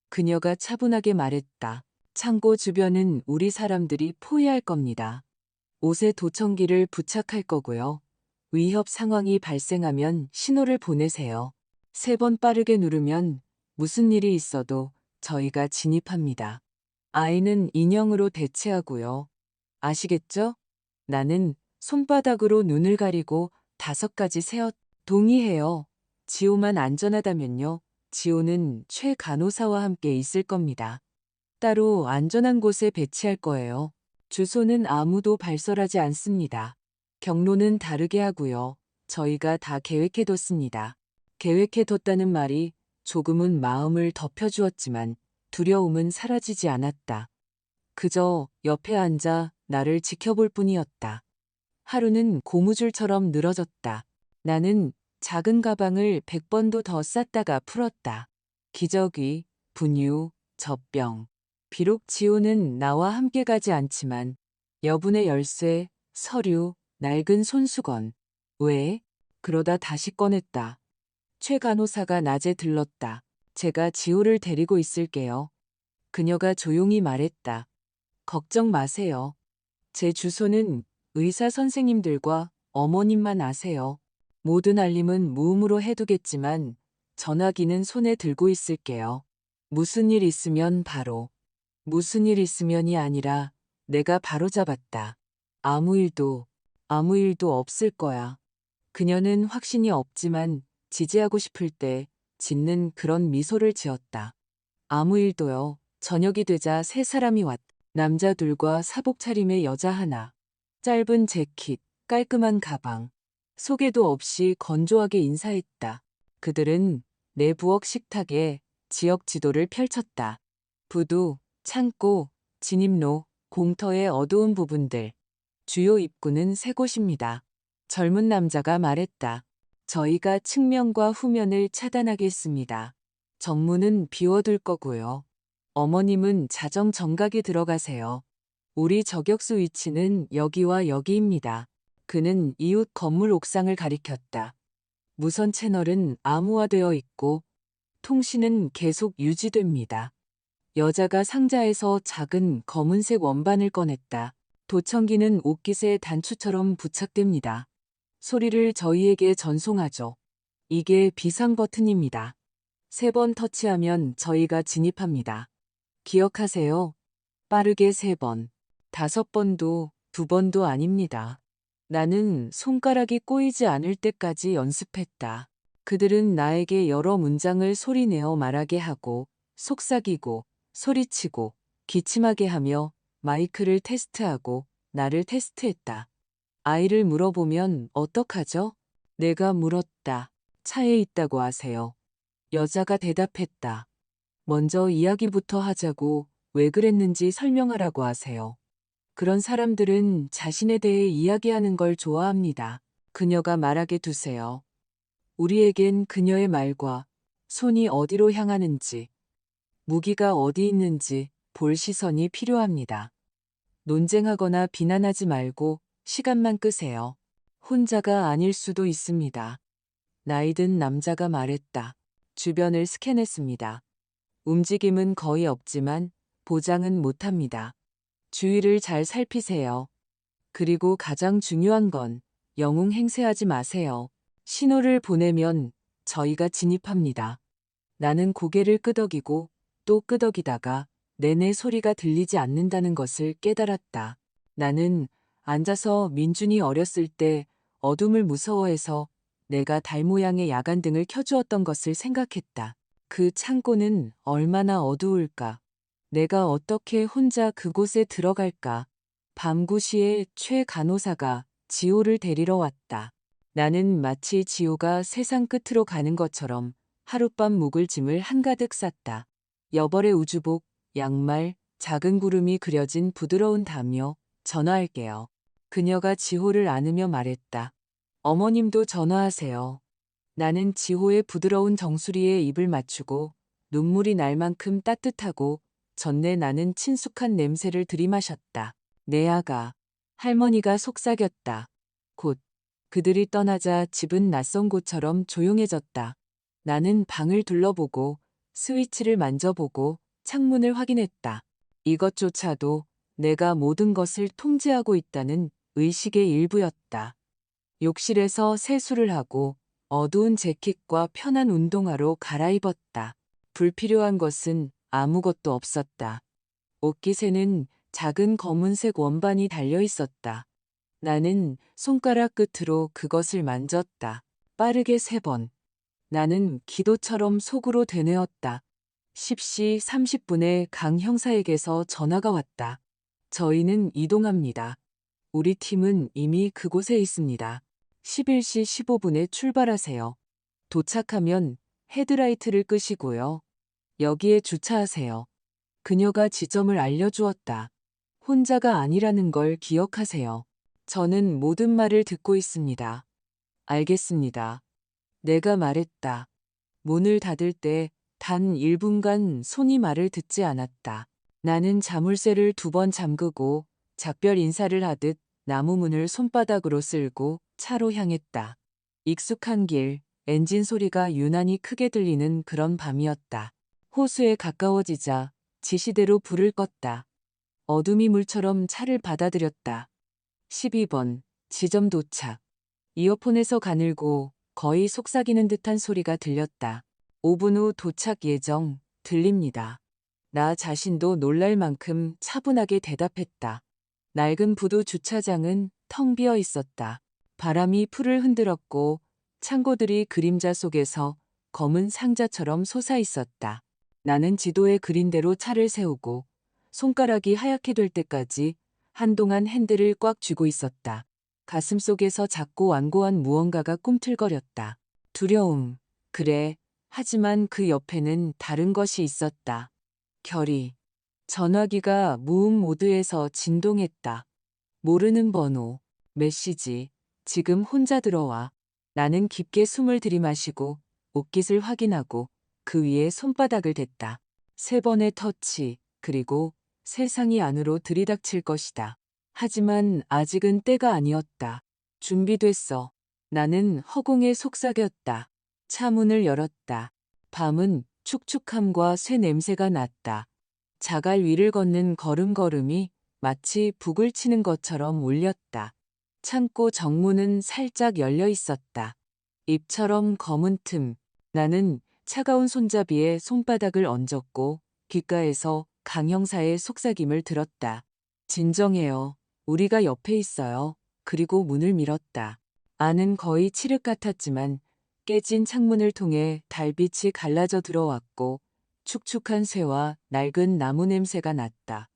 그녀가 차분하게 말했다. 창고 주변은 우리 사람들이 포위할 겁니다. 옷에 도청기를 부착할 거고요. 위협 상황이 발생하면 신호를 보내세요. 3번 빠르게 누르면 무슨 일이 있어도 저희가 진입합니다. 아이는 인형으로 대체하고요. 아시겠죠? 나는 손바닥으로 눈을 가리고 5가지 세었. 동의해요. 지호만 안전하다면요. 지호는 최 간호사와 함께 있을 겁니다. 따로 안전한 곳에 배치할 거예요. 주소는 아무도 발설하지 않습니다. 경로는 다르게 하고요. 저희가 다 계획해뒀습니다. 계획해뒀다는 말이 조금은 마음을 덮여주었지만 두려움은 사라지지 않았다. 그저 옆에 앉아 나를 지켜볼 뿐이었다. 하루는 고무줄처럼 늘어졌다. 나는 작은 가방을 100번도 더 쌌다가 풀었다. 기저귀, 분유, 젖병. 비록 지호는 나와 함께 가지 않지만 여분의 열쇠, 서류, 낡은 손수건. 왜? 그러다 다시 꺼냈다. 최 간호사가 낮에 들렀다. 제가 지호를 데리고 있을게요. 그녀가 조용히 말했다. 걱정 마세요. 제 주소는 의사 선생님들과 어머님만 아세요. 모든 알림은 무음으로 해두겠지만 전화기는 손에 들고 있을게요. 무슨 일 있으면 바로. 무슨 일 있으면이 아니라 내가 바로 잡았다. 아무 일도 없을 거야. 그녀는 확신이 없지만 지지하고 싶을 때 짓는 그런 미소를 지었다. 아무 일도요. 저녁이 되자 3사람이 왔다. 남자 둘과 사복 차림의 여자 하나. 짧은 재킷, 깔끔한 가방. 소개도 없이 건조하게 인사했다. 그들은 내 부엌 식탁에 지역 지도를 펼쳤다. 부두, 창고, 진입로, 공터의 어두운 부분들. 주요 입구는 3곳입니다. 젊은 남자가 말했다. 저희가 측면과 후면을 차단하겠습니다. 정문은 비워둘 거고요. 어머님은 자정 정각에 들어가세요. 우리 저격수 위치는 여기와 여기입니다. 그는 이웃 건물 옥상을 가리켰다. 무선 채널은 암호화되어 있고 통신은 계속 유지됩니다. 여자가 상자에서 작은 검은색 원반을 꺼냈다. 도청기는 옷깃에 단추처럼 부착됩니다. 소리를 저희에게 전송하죠. 이게 비상 버튼입니다. 3번 터치하면 저희가 진입합니다. 기억하세요. 빠르게 3번, 5번도 2번도 아닙니다. 나는 손가락이 꼬이지 않을 때까지 연습했다. 그들은 나에게 여러 문장을 소리내어 말하게 하고 속삭이고 소리치고 기침하게 하며 마이크를 테스트하고 나를 테스트했다. 아이를 물어보면 어떡하죠? 내가 물었다. 차에 있다고 하세요. 여자가 대답했다. 먼저 이야기부터 하자고 왜 그랬는지 설명하라고 하세요. 그런 사람들은 자신에 대해 이야기하는 걸 좋아합니다. 그녀가 말하게 두세요. 우리에겐 그녀의 말과 손이 어디로 향하는지, 무기가 어디 있는지 볼 시선이 필요합니다. 논쟁하거나 비난하지 말고 시간만 끄세요. 혼자가 아닐 수도 있습니다. 나이든 남자가 말했다. 주변을 스캔했습니다. 움직임은 거의 없지만 보장은 못합니다. 주위를 잘 살피세요. 그리고 가장 중요한 건 영웅 행세하지 마세요. 신호를 보내면 저희가 진입합니다. 나는 고개를 끄덕이고 또 끄덕이다가 내내 소리가 들리지 않는다는 것을 깨달았다. 나는 앉아서 민준이 어렸을 때 어둠을 무서워해서 내가 달 모양의 야간등을 켜주었던 것을 생각했다. 그 창고는 얼마나 어두울까? 내가 어떻게 혼자 그곳에 들어갈까? 밤구시에 최 간호사가 지호를 데리러 왔다. 나는 마치 지호가 세상 끝으로 가는 것처럼 하룻밤 묵을 짐을 한가득 쌌다. 여벌의 우주복, 양말, 작은 구름이 그려진 부드러운 담요, 전화할게요. 그녀가 지호를 안으며 말했다. 어머님도 전화하세요. 나는 지호의 부드러운 정수리에 입을 맞추고 눈물이 날 만큼 따뜻하고 전내 나는 친숙한 냄새를 들이마셨다. 내 아가. 할머니가 속삭였다. 곧 그들이 떠나자 집은 낯선 곳처럼 조용해졌다. 나는 방을 둘러보고 스위치를 만져보고 창문을 확인했다. 이것조차도 내가 모든 것을 통제하고 있다는 의식의 일부였다. 욕실에서 세수를 하고 어두운 재킷과 편한 운동화로 갈아입었다. 불필요한 것은 아무것도 없었다. 옷깃에는 작은 검은색 원반이 달려 있었다. 나는 손가락 끝으로 그것을 만졌다. 빠르게 3번. 나는 기도처럼 속으로 되뇌었다. 10시 30분에 강 형사에게서 전화가 왔다. 저희는 이동합니다. 우리 팀은 이미 그곳에 있습니다. 11시 15분에 출발하세요. 도착하면 헤드라이트를 끄시고요. 여기에 주차하세요. 그녀가 지점을 알려주었다. 혼자가 아니라는 걸 기억하세요. 저는 모든 말을 듣고 있습니다. 알겠습니다. 내가 말했다. 문을 닫을 때 단 1분간 손이 말을 듣지 않았다. 나는 자물쇠를 2번 잠그고 작별 인사를 하듯 나무 문을 손바닥으로 쓸고 차로 향했다. 익숙한 길, 엔진 소리가 유난히 크게 들리는 그런 밤이었다. 호수에 가까워지자 지시대로 불을 껐다. 어둠이 물처럼 차를 받아들였다. 12번, 지점 도착. 이어폰에서 가늘고 거의 속삭이는 듯한 소리가 들렸다. 5분 후 도착 예정, 들립니다. 나 자신도 놀랄 만큼 차분하게 대답했다. 낡은 부두 주차장은 텅 비어 있었다. 바람이 풀을 흔들었고 창고들이 그림자 속에서 검은 상자처럼 솟아 있었다. 나는 지도에 그린 대로 차를 세우고 손가락이 하얗게 될 때까지 한동안 핸들을 꽉 쥐고 있었다. 가슴속에서 작고 완고한 무언가가 꿈틀거렸다. 두려움. 그래. 하지만 그 옆에는 다른 것이 있었다. 결의. 전화기가 무음 모드에서 진동했다. 모르는 번호. 메시지. 지금 혼자 들어와. 나는 깊게 숨을 들이마시고 옷깃을 확인하고 그 위에 손바닥을 댔다. 3번의 터치. 그리고 세상이 안으로 들이닥칠 것이다. 하지만 아직은 때가 아니었다. 준비됐어. 나는 허공에 속삭였다. 차 문을 열었다. 밤은 축축함과 쇠 냄새가 났다. 자갈 위를 걷는 걸음걸음이 마치 북을 치는 것처럼 울렸다. 창고 정문은 살짝 열려 있었다. 입처럼 검은 틈. 나는 차가운 손잡이에 손바닥을 얹었고 귓가에서 강 형사의 속삭임을 들었다. 진정해요. 우리가 옆에 있어요. 그리고 문을 밀었다. 안은 거의 칠흑 같았지만 깨진 창문을 통해 달빛이 갈라져 들어왔고 축축한 쇠와 낡은 나무 냄새가 났다.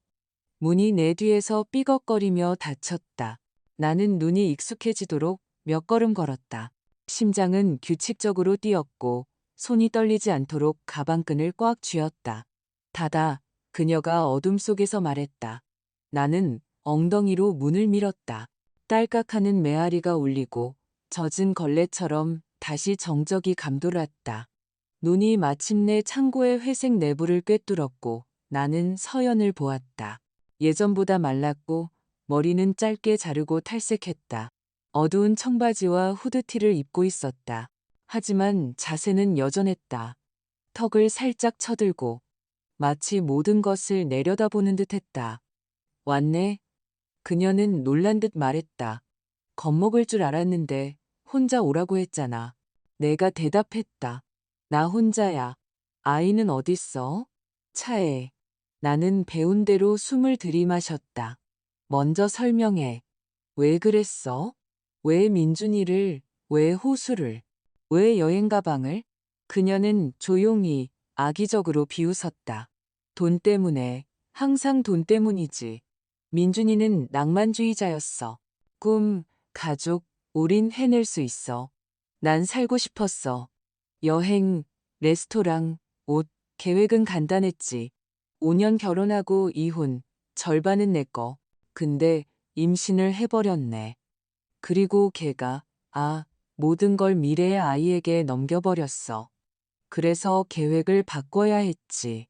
문이 내 뒤에서 삐걱거리며 닫혔다. 나는 눈이 익숙해지도록 몇 걸음 걸었다. 심장은 규칙적으로 뛰었고 손이 떨리지 않도록 가방끈을 꽉 쥐었다. 닫아. 그녀가 어둠 속에서 말했다. 나는 엉덩이로 문을 밀었다. 딸깍하는 메아리가 울리고 젖은 걸레처럼 다시 정적이 감돌았다. 눈이 마침내 창고의 회색 내부를 꿰뚫었고 나는 서연을 보았다. 예전보다 말랐고 머리는 짧게 자르고 탈색했다. 어두운 청바지와 후드티를 입고 있었다. 하지만 자세는 여전했다. 턱을 살짝 쳐들고 마치 모든 것을 내려다보는 듯했다. 왔네? 그녀는 놀란 듯 말했다. 겁먹을 줄 알았는데 혼자 오라고 했잖아. 내가 대답했다. 나 혼자야. 아이는 어딨어? 차에. 나는 배운 대로 숨을 들이마셨다. 먼저 설명해. 왜 그랬어? 왜 민준이를, 왜 호수를, 왜 여행 가방을? 그녀는 조용히 악의적으로 비웃었다. 돈 때문에, 항상 돈 때문이지. 민준이는 낭만주의자였어. 꿈, 가족, 우린 해낼 수 있어. 난 살고 싶었어. 여행, 레스토랑, 옷, 계획은 간단했지. 5년 결혼하고 이혼, 절반은 내 거. 근데 임신을 해버렸네. 그리고 걔가, 모든 걸 미래의 아이에게 넘겨버렸어. 그래서 계획을 바꿔야 했지.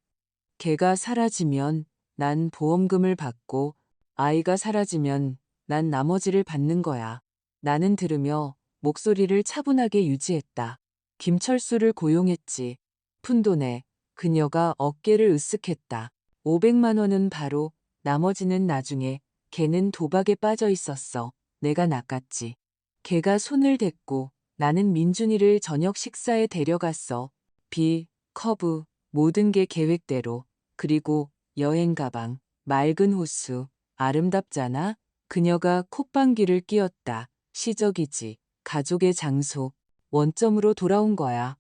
걔가 사라지면 난 보험금을 받고 아이가 사라지면 난 나머지를 받는 거야. 나는 들으며 목소리를 차분하게 유지했다. 김철수를 고용했지. 푼돈에 그녀가 어깨를 으쓱했다. 500만 원은 바로, 나머지는 나중에. 걔는 도박에 빠져 있었어. 내가 낚았지. 걔가 손을 댔고 나는 민준이를 저녁 식사에 데려갔어. 비, 커브, 모든 게 계획대로. 그리고 여행 가방, 맑은 호수, 아름답잖아? 그녀가 콧방귀를 뀌었다. 시적이지. 가족의 장소. 원점으로 돌아온 거야.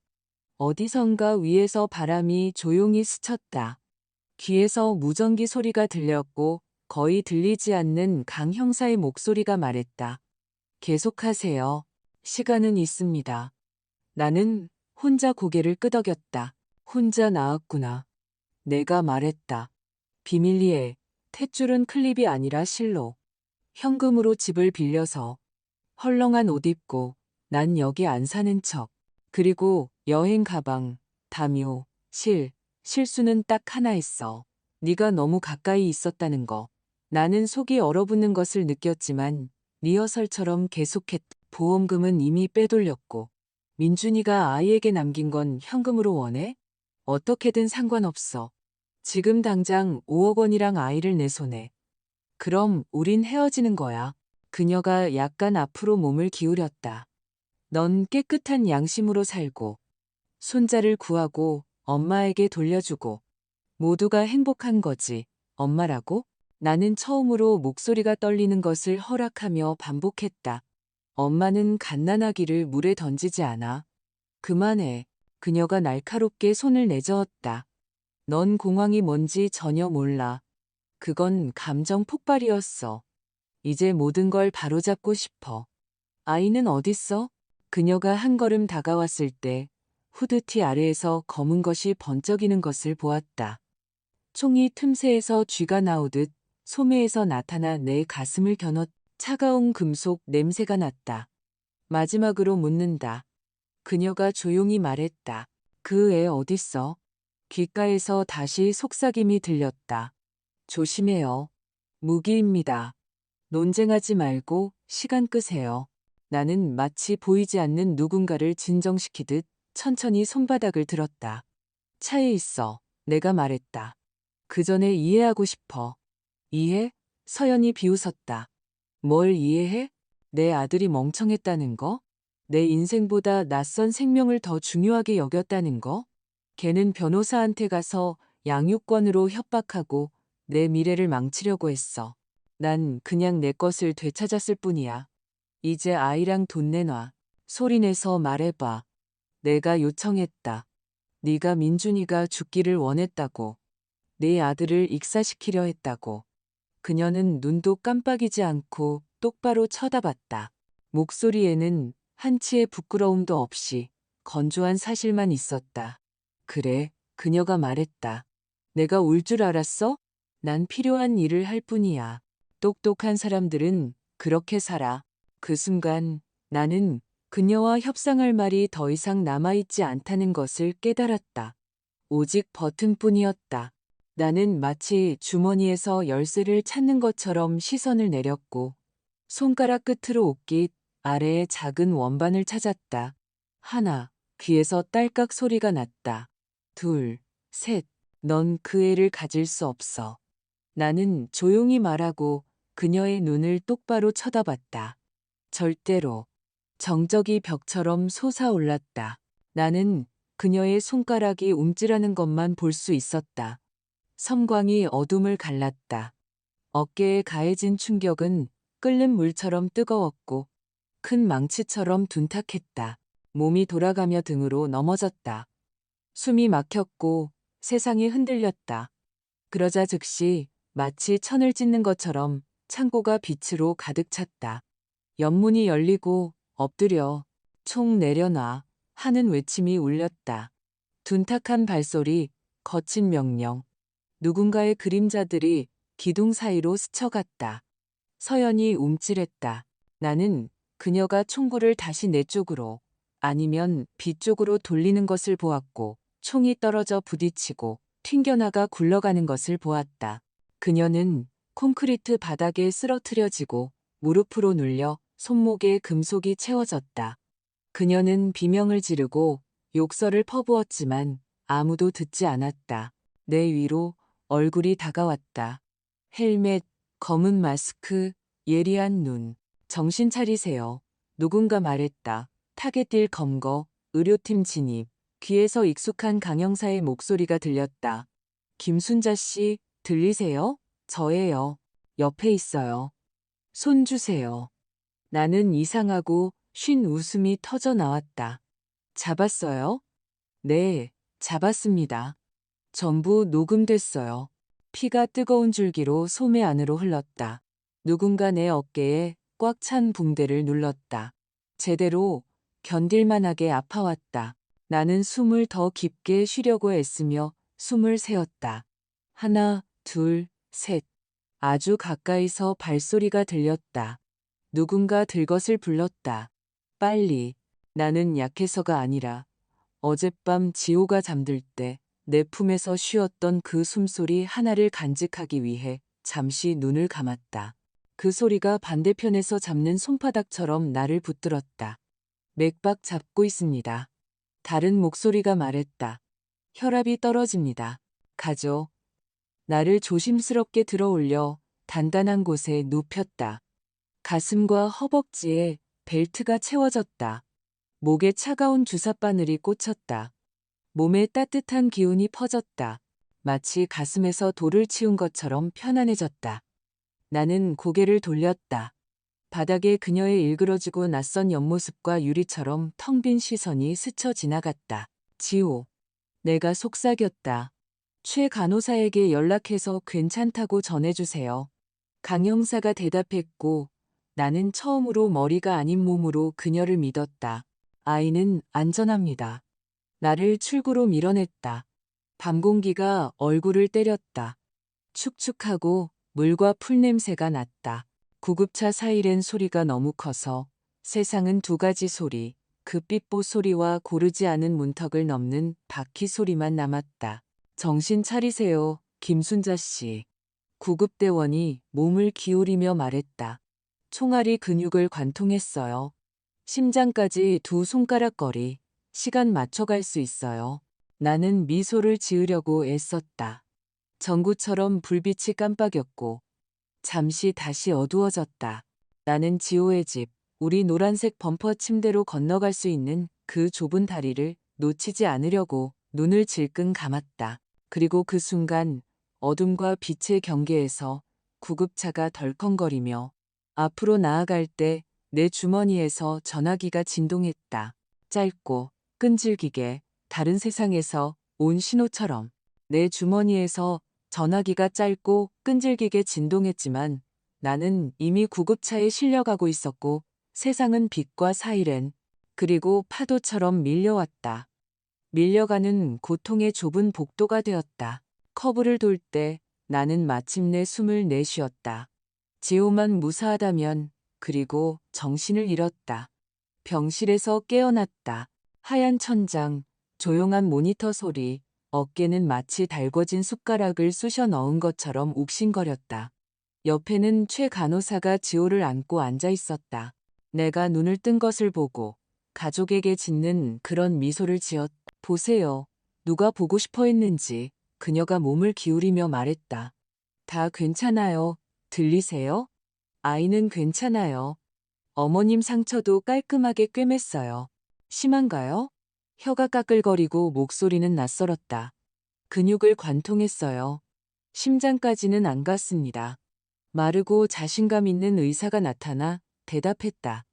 어디선가 위에서 바람이 조용히 스쳤다. 귀에서 무전기 소리가 들렸고 거의 들리지 않는 강 형사의 목소리가 말했다. 계속하세요. 시간은 있습니다. 나는 혼자 고개를 끄덕였다. 혼자 나왔구나. 내가 말했다. 비밀리에, 탯줄은 클립이 아니라 실로. 현금으로 집을 빌려서. 헐렁한 옷 입고, 난 여기 안 사는 척. 그리고 여행 가방, 담요, 실수는 딱 하나였어. 네가 너무 가까이 있었다는 거. 나는 속이 얼어붙는 것을 느꼈지만 리허설처럼 계속했다. 보험금은 이미 빼돌렸고. 민준이가 아이에게 남긴 건 현금으로 원해? 어떻게든 상관없어. 지금 당장 5억 원이랑 아이를 내 손에. 그럼 우린 헤어지는 거야. 그녀가 약간 앞으로 몸을 기울였다. 넌 깨끗한 양심으로 살고, 손자를 구하고 엄마에게 돌려주고, 모두가 행복한 거지. 엄마라고? 나는 처음으로 목소리가 떨리는 것을 허락하며 반복했다. 엄마는 갓난아기를 물에 던지지 않아. 그만해. 그녀가 날카롭게 손을 내저었다. 넌 공황이 뭔지 전혀 몰라. 그건 감정 폭발이었어. 이제 모든 걸 바로잡고 싶어. 아이는 어딨어? 그녀가 한 걸음 다가왔을 때 후드티 아래에서 검은 것이 번쩍이는 것을 보았다. 총이 틈새에서 쥐가 나오듯 소매에서 나타나 내 가슴을 겨눴. 차가운 금속 냄새가 났다. 마지막으로 묻는다. 그녀가 조용히 말했다. 그 애 어딨어? 귓가에서 다시 속삭임이 들렸다. 조심해요. 무기입니다. 논쟁하지 말고 시간 끄세요. 나는 마치 보이지 않는 누군가를 진정시키듯 천천히 손바닥을 들었다. 차에 있어. 내가 말했다. 그 전에 이해하고 싶어. 이해? 서연이 비웃었다. 뭘 이해해? 내 아들이 멍청했다는 거? 내 인생보다 낯선 생명을 더 중요하게 여겼다는 거? 걔는 변호사한테 가서 양육권으로 협박하고 내 미래를 망치려고 했어. 난 그냥 내 것을 되찾았을 뿐이야. 이제 아이랑 돈 내놔. 소리내서 말해봐. 내가 요청했다. 네가 민준이가 죽기를 원했다고. 네 아들을 익사시키려 했다고. 그녀는 눈도 깜빡이지 않고 똑바로 쳐다봤다. 목소리에는 한치의 부끄러움도 없이 건조한 사실만 있었다. 그래, 그녀가 말했다. 내가 울 줄 알았어? 난 필요한 일을 할 뿐이야. 똑똑한 사람들은 그렇게 살아. 그 순간 나는 그녀와 협상할 말이 더 이상 남아있지 않다는 것을 깨달았다. 오직 버튼뿐이었다. 나는 마치 주머니에서 열쇠를 찾는 것처럼 시선을 내렸고 손가락 끝으로 옷깃 아래에 작은 원반을 찾았다. 하나, 귀에서 딸깍 소리가 났다. 둘, 셋, 넌 그 애를 가질 수 없어. 나는 조용히 말하고 그녀의 눈을 똑바로 쳐다봤다. 절대로. 정적이 벽처럼 솟아올랐다. 나는 그녀의 손가락이 움찔하는 것만 볼 수 있었다. 섬광이 어둠을 갈랐다. 어깨에 가해진 충격은 끓는 물처럼 뜨거웠고 큰 망치처럼 둔탁했다. 몸이 돌아가며 등으로 넘어졌다. 숨이 막혔고 세상이 흔들렸다. 그러자 즉시 마치 천을 찢는 것처럼 창고가 빛으로 가득 찼다. 옆문이 열리고 엎드려 총 내려놔 하는 외침이 울렸다. 둔탁한 발소리, 거친 명령. 누군가의 그림자들이 기둥 사이로 스쳐갔다. 서연이 움찔했다. 나는 그녀가 총구를 다시 내 쪽으로 아니면 빛 쪽으로 돌리는 것을 보았고 총이 떨어져 부딪히고 튕겨나가 굴러가는 것을 보았다. 그녀는 콘크리트 바닥에 쓰러트려지고 무릎으로 눌려 손목에 금속이 채워졌다. 그녀는 비명을 지르고 욕설을 퍼부었지만 아무도 듣지 않았다. 내 위로 얼굴이 다가왔다. 헬멧, 검은 마스크, 예리한 눈. 정신 차리세요. 누군가 말했다. 타겟딜 검거, 의료팀 진입. 귀에서 익숙한 강형사의 목소리가 들렸다. 김순자 씨, 들리세요? 저예요. 옆에 있어요. 손 주세요. 나는 이상하고 쉰 웃음이 터져 나왔다. 잡았어요? 네, 잡았습니다. 전부 녹음됐어요. 피가 뜨거운 줄기로 소매 안으로 흘렀다. 누군가 내 어깨에 꽉 찬 붕대를 눌렀다. 제대로 견딜만하게 아파왔다. 나는 숨을 더 깊게 쉬려고 애쓰며 숨을 세었다. 하나, 둘, 셋. 아주 가까이서 발소리가 들렸다. 누군가 들것을 불렀다. 빨리. 나는 약해서가 아니라 어젯밤 지호가 잠들 때 내 품에서 쉬었던 그 숨소리 하나를 간직하기 위해 잠시 눈을 감았다. 그 소리가 반대편에서 잡는 손바닥처럼 나를 붙들었다. 맥박 잡고 있습니다. 다른 목소리가 말했다. 혈압이 떨어집니다. 가죠. 나를 조심스럽게 들어올려 단단한 곳에 눕혔다. 가슴과 허벅지에 벨트가 채워졌다. 목에 차가운 주사바늘이 꽂혔다. 몸에 따뜻한 기운이 퍼졌다. 마치 가슴에서 돌을 치운 것처럼 편안해졌다. 나는 고개를 돌렸다. 바닥에 그녀의 일그러지고 낯선 옆모습과 유리처럼 텅 빈 시선이 스쳐 지나갔다. 지호. 내가 속삭였다. 최 간호사에게 연락해서 괜찮다고 전해주세요. 강 형사가 대답했고 나는 처음으로 머리가 아닌 몸으로 그녀를 믿었다. 아이는 안전합니다. 나를 출구로 밀어냈다. 밤 공기가 얼굴을 때렸다. 축축하고 물과 풀 냄새가 났다. 구급차 사이렌 소리가 너무 커서 세상은 두 가지 소리, 그 삐뽀 소리와 고르지 않은 문턱을 넘는 바퀴 소리만 남았다. 정신 차리세요, 김순자 씨. 구급대원이 몸을 기울이며 말했다. 총알이 근육을 관통했어요. 심장까지 두 손가락 거리. 시간 맞춰갈 수 있어요. 나는 미소를 지으려고 애썼다. 전구처럼 불빛이 깜빡였고 잠시 다시 어두워졌다. 나는 지호의 집, 우리 노란색 범퍼 침대로 건너갈 수 있는 그 좁은 다리를 놓치지 않으려고 눈을 질끈 감았다. 그리고 그 순간 어둠과 빛의 경계에서 구급차가 덜컹거리며 앞으로 나아갈 때 내 주머니에서 전화기가 진동했다. 짧고 끈질기게 다른 세상에서 온 신호처럼 내 주머니에서 전화기가 짧고 끈질기게 진동했지만 나는 이미 구급차에 실려가고 있었고 세상은 빛과 사이렌 그리고 파도처럼 밀려왔다. 밀려가는 고통의 좁은 복도가 되었다. 커브를 돌 때 나는 마침내 숨을 내쉬었다. 지호만 무사하다면 그리고 정신을 잃었다. 병실에서 깨어났다. 하얀 천장, 조용한 모니터 소리, 어깨는 마치 달궈진 숟가락을 쑤셔 넣은 것처럼 욱신거렸다. 옆에는 최 간호사가 지호를 안고 앉아 있었다. 내가 눈을 뜬 것을 보고 가족에게 짓는 그런 미소를 지었다. 보세요. 누가 보고 싶어 했는지 그녀가 몸을 기울이며 말했다. 다 괜찮아요. 들리세요? 아이는 괜찮아요. 어머님 상처도 깔끔하게 꿰맸어요. 심한가요? 혀가 까끌거리고 목소리는 낯설었다. 근육을 관통했어요. 심장까지는 안 갔습니다. 마르고 자신감 있는 의사가 나타나 대답했다.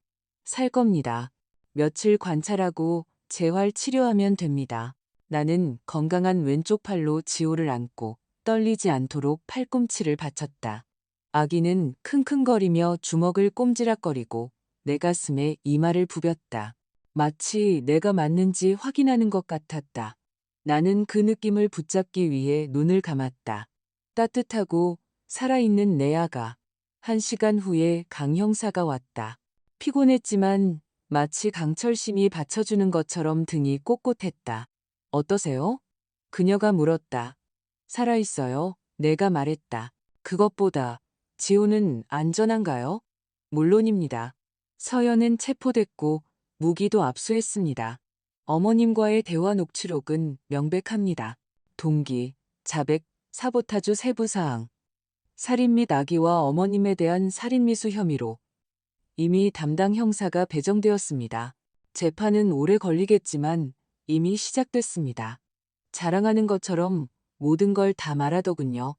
살 겁니다. 며칠 관찰하고 재활 치료하면 됩니다. 나는 건강한 왼쪽 팔로 지호를 안고 떨리지 않도록 팔꿈치를 받쳤다. 아기는 킁킁거리며 주먹을 꼼지락거리고 내 가슴에 이마를 부볐다. 마치 내가 맞는지 확인하는 것 같았다. 나는 그 느낌을 붙잡기 위해 눈을 감았다. 따뜻하고 살아있는 내 아가. 1시간 후에 강 형사가 왔다. 피곤했지만 마치 강철심이 받쳐주는 것처럼 등이 꼿꼿했다. 어떠세요? 그녀가 물었다. 살아있어요. 내가 말했다. 그것보다 지호는 안전한가요? 물론입니다. 서연은 체포됐고 무기도 압수했습니다. 어머님과의 대화 녹취록은 명백합니다. 동기, 자백, 사보타주 세부사항. 살인 및 아기와 어머님에 대한 살인미수 혐의로 이미 담당 형사가 배정되었습니다. 재판은 오래 걸리겠지만 이미 시작됐습니다. 자랑하는 것처럼 모든 걸 다 말하더군요.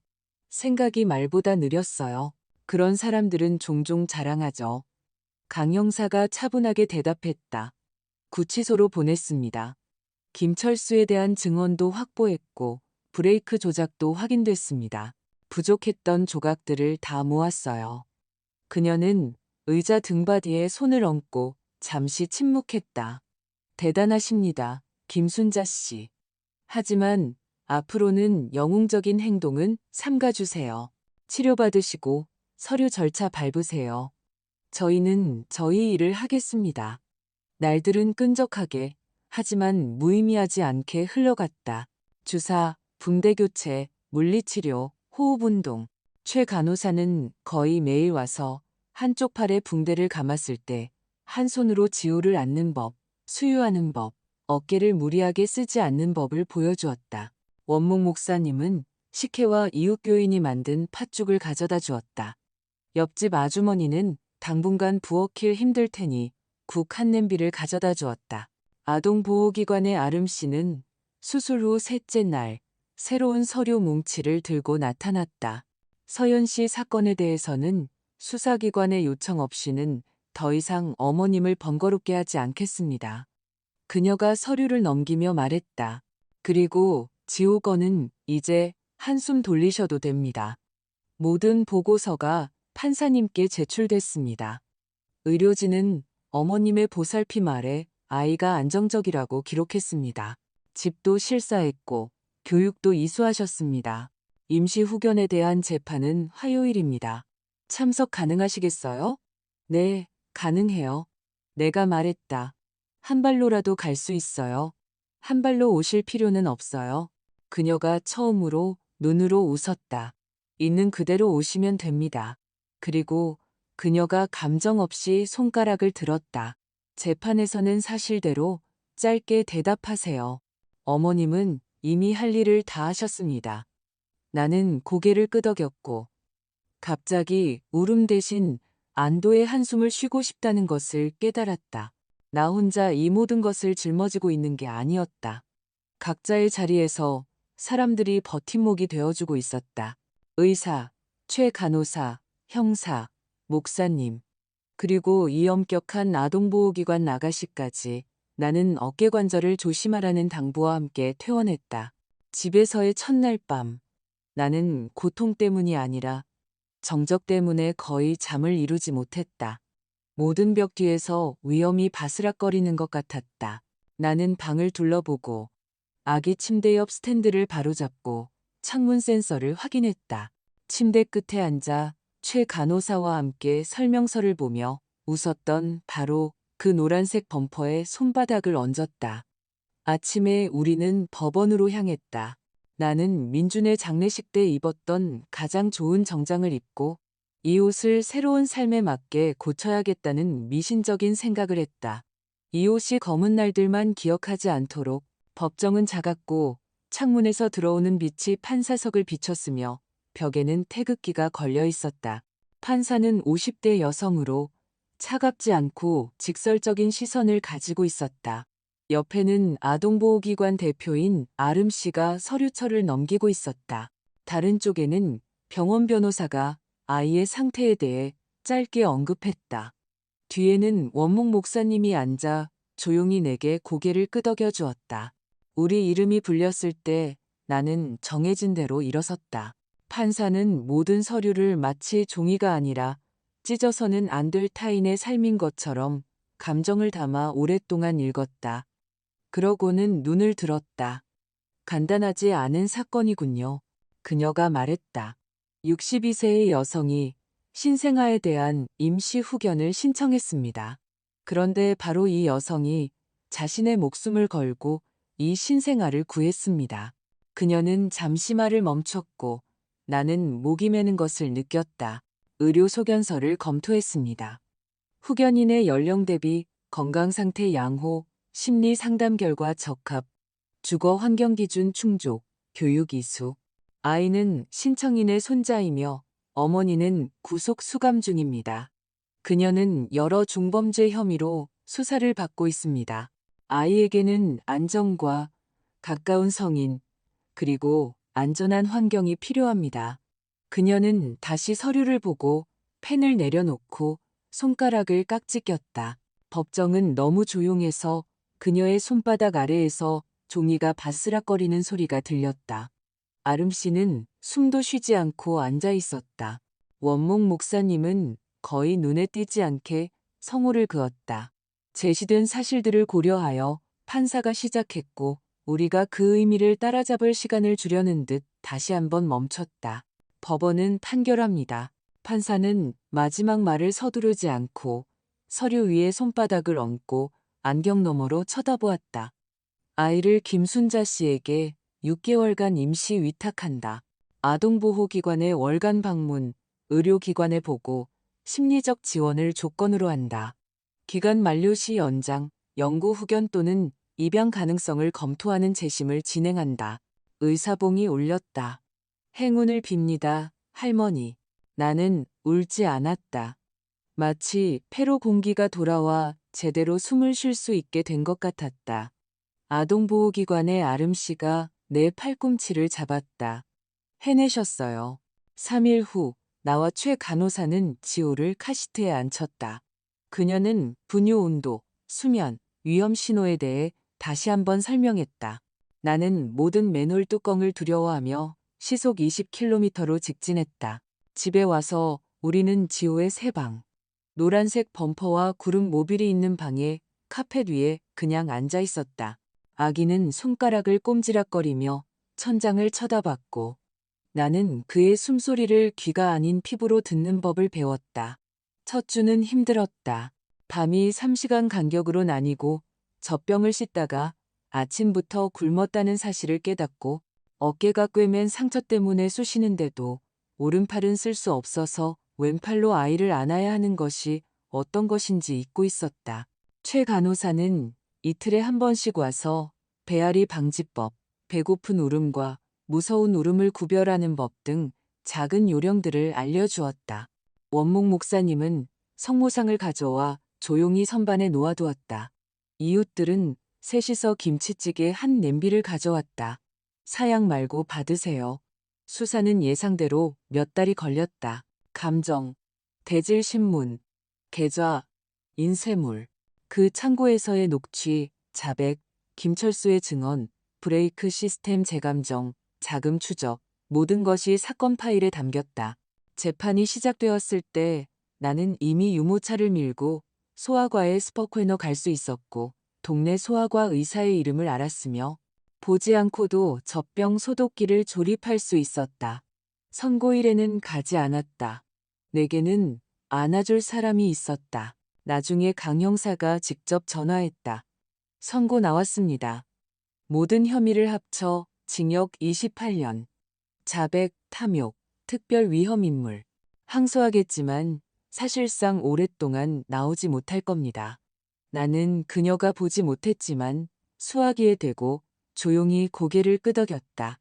생각이 말보다 느렸어요. 그런 사람들은 종종 자랑하죠. 강 형사가 차분하게 대답했다. 구치소로 보냈습니다. 김철수에 대한 증언도 확보했고 브레이크 조작도 확인됐습니다. 부족했던 조각들을 다 모았어요. 그녀는 의자 등받이에 손을 얹고 잠시 침묵했다. 대단하십니다, 김순자 씨. 하지만 앞으로는 영웅적인 행동은 삼가주세요. 치료받으시고 서류 절차 밟으세요. 저희는 저희 일을 하겠습니다. 날들은 끈적하게 하지만 무의미하지 않게 흘러갔다. 주사, 붕대 교체, 물리치료, 호흡운동. 최 간호사는 거의 매일 와서 한쪽 팔에 붕대를 감았을 때 한 손으로 지호를 안는 법, 수유하는 법, 어깨를 무리하게 쓰지 않는 법을 보여주었다. 원목 목사님은 식혜와 이웃교인이 만든 팥죽을 가져다 주었다. 옆집 아주머니는 당분간 부엌일 힘들 테니 국 한 냄비를 가져다 주었다. 아동보호기관의 아름 씨는 수술 후 셋째 날 새로운 서류 뭉치를 들고 나타났다. 서연 씨 사건에 대해서는 수사기관의 요청 없이는 더 이상 어머님을 번거롭게 하지 않겠습니다. 그녀가 서류를 넘기며 말했다. 그리고 지호 건은 이제 한숨 돌리셔도 됩니다. 모든 보고서가 판사님께 제출됐습니다. 의료진은 어머님의 보살핌 아래 아이가 안정적이라고 기록했습니다. 집도 실사했고 교육도 이수하셨습니다. 임시 후견에 대한 재판은 화요일입니다. 참석 가능하시겠어요? 네, 가능해요. 내가 말했다. 한 발로라도 갈 수 있어요. 한 발로 오실 필요는 없어요. 그녀가 처음으로 눈으로 웃었다. 있는 그대로 오시면 됩니다. 그리고 그녀가 감정 없이 손가락을 들었다. 재판에서는 사실대로 짧게 대답하세요. 어머님은 이미 할 일을 다 하셨습니다. 나는 고개를 끄덕였고 갑자기 울음 대신 안도의 한숨을 쉬고 싶다는 것을 깨달았다. 나 혼자 이 모든 것을 짊어지고 있는 게 아니었다. 각자의 자리에서 사람들이 버팀목이 되어주고 있었다. 의사, 최 간호사, 형사, 목사님, 그리고 이 엄격한 아동보호기관 아가씨까지 나는 어깨관절을 조심하라는 당부와 함께 퇴원했다. 집에서의 첫날 밤, 나는 고통 때문이 아니라 정적 때문에 거의 잠을 이루지 못했다. 모든 벽 뒤에서 위험이 바스락거리는 것 같았다. 나는 방을 둘러보고 아기 침대 옆 스탠드를 바로잡고 창문 센서를 확인했다. 침대 끝에 앉아 최 간호사와 함께 설명서를 보며 웃었던 바로 그 노란색 범퍼에 손바닥을 얹었다. 아침에 우리는 법원으로 향했다. 나는 민준의 장례식 때 입었던 가장 좋은 정장을 입고 이 옷을 새로운 삶에 맞게 고쳐야겠다는 미신적인 생각을 했다. 이 옷이 검은 날들만 기억하지 않도록 법정은 작았고 창문에서 들어오는 빛이 판사석을 비췄으며 벽에는 태극기가 걸려 있었다. 판사는 50대 여성으로 차갑지 않고 직설적인 시선을 가지고 있었다. 옆에는 아동보호기관 대표인 아름 씨가 서류철을 넘기고 있었다. 다른 쪽에는 병원 변호사가 아이의 상태에 대해 짧게 언급했다. 뒤에는 원목 목사님이 앉아 조용히 내게 고개를 끄덕여 주었다. 우리 이름이 불렸을 때 나는 정해진 대로 일어섰다. 판사는 모든 서류를 마치 종이가 아니라 찢어서는 안 될 타인의 삶인 것처럼 감정을 담아 오랫동안 읽었다. 그러고는 눈을 들었다. 간단하지 않은 사건이군요. 그녀가 말했다. 62세의 여성이 신생아에 대한 임시 후견을 신청했습니다. 그런데 바로 이 여성이 자신의 목숨을 걸고 이 신생아를 구했습니다. 그녀는 잠시 말을 멈췄고 나는 목이 메는 것을 느꼈다. 의료 소견서를 검토했습니다. 후견인의 연령 대비 건강 상태 양호, 심리 상담 결과 적합, 주거 환경 기준 충족, 교육 이수. 아이는 신청인의 손자이며 어머니는 구속 수감 중입니다. 그녀는 여러 중범죄 혐의로 수사를 받고 있습니다. 아이에게는 안정과 가까운 성인, 그리고 안전한 환경이 필요합니다. 그녀는 다시 서류를 보고 펜을 내려놓고 손가락을 깍지 꼈다. 법정은 너무 조용해서 그녀의 손바닥 아래에서 종이가 바스락거리는 소리가 들렸다. 아름 씨는 숨도 쉬지 않고 앉아 있었다. 원목 목사님은 거의 눈에 띄지 않게 성호를 그었다. 제시된 사실들을 고려하여 판사가 시작했고 우리가 그 의미를 따라잡을 시간을 주려는 듯 다시 한번 멈췄다. 법원은 판결합니다. 판사는 마지막 말을 서두르지 않고 서류 위에 손바닥을 얹고 안경 너머로 쳐다보았다. 아이를 김순자 씨에게 6개월간 임시 위탁한다. 아동보호기관의 월간 방문, 의료기관에 보고 심리적 지원을 조건으로 한다. 기간 만료 시 연장, 연구 후견 또는 입양 가능성을 검토하는 재심을 진행한다. 의사봉이 울렸다. 행운을 빕니다, 할머니. 나는 울지 않았다. 마치 폐로 공기가 돌아와 제대로 숨을 쉴 수 있게 된 것 같았다. 아동보호기관의 아름 씨가 내 팔꿈치를 잡았다. 해내셨어요. 3일 후 나와 최 간호사는 지호를 카시트에 앉혔다. 그녀는 분유 온도, 수면, 위험 신호에 대해 다시 한번 설명했다. 나는 모든 맨홀 뚜껑을 두려워하며 시속 20km로 직진했다. 집에 와서 우리는 지호의 새 방, 노란색 범퍼와 구름 모빌이 있는 방에 카펫 위에 그냥 앉아 있었다. 아기는 손가락을 꼼지락거리며 천장을 쳐다봤고 나는 그의 숨소리를 귀가 아닌 피부로 듣는 법을 배웠다. 첫 주는 힘들었다. 밤이 3시간 간격으로 나뉘고 젖병을 씻다가 아침부터 굶었다는 사실을 깨닫고 어깨가 꿰맨 상처 때문에 쑤시는데도 오른팔은 쓸 수 없어서 왼팔로 아이를 안아야 하는 것이 어떤 것인지 잊고 있었다. 최 간호사는 이틀에 한 번씩 와서 배앓이 방지법, 배고픈 울음과 무서운 울음을 구별하는 법 등 작은 요령들을 알려주었다. 원목 목사님은 성모상을 가져와 조용히 선반에 놓아두었다. 이웃들은 셋이서 김치찌개 한 냄비를 가져왔다. 사양 말고 받으세요. 수사는 예상대로 몇 달이 걸렸다. 감정, 대질신문, 계좌, 인쇄물, 그 창고에서의 녹취, 자백, 김철수의 증언, 브레이크 시스템 재감정, 자금 추적, 모든 것이 사건 파일에 담겼다. 재판이 시작되었을 때 나는 이미 유모차를 밀고 소아과에 스포코너 갈 수 있었고 동네 소아과 의사의 이름을 알았으며 보지 않고도 젖병 소독기를 조립할 수 있었다. 선고일에는 가지 않았다. 내게는 안아줄 사람이 있었다. 나중에 강 형사가 직접 전화했다. 선고 나왔습니다. 모든 혐의를 합쳐 징역 28년. 자백, 탐욕, 특별 위험인물. 항소하겠지만 사실상 오랫동안 나오지 못할 겁니다. 나는 그녀가 보지 못했지만 수화기에 대고 조용히 고개를 끄덕였다.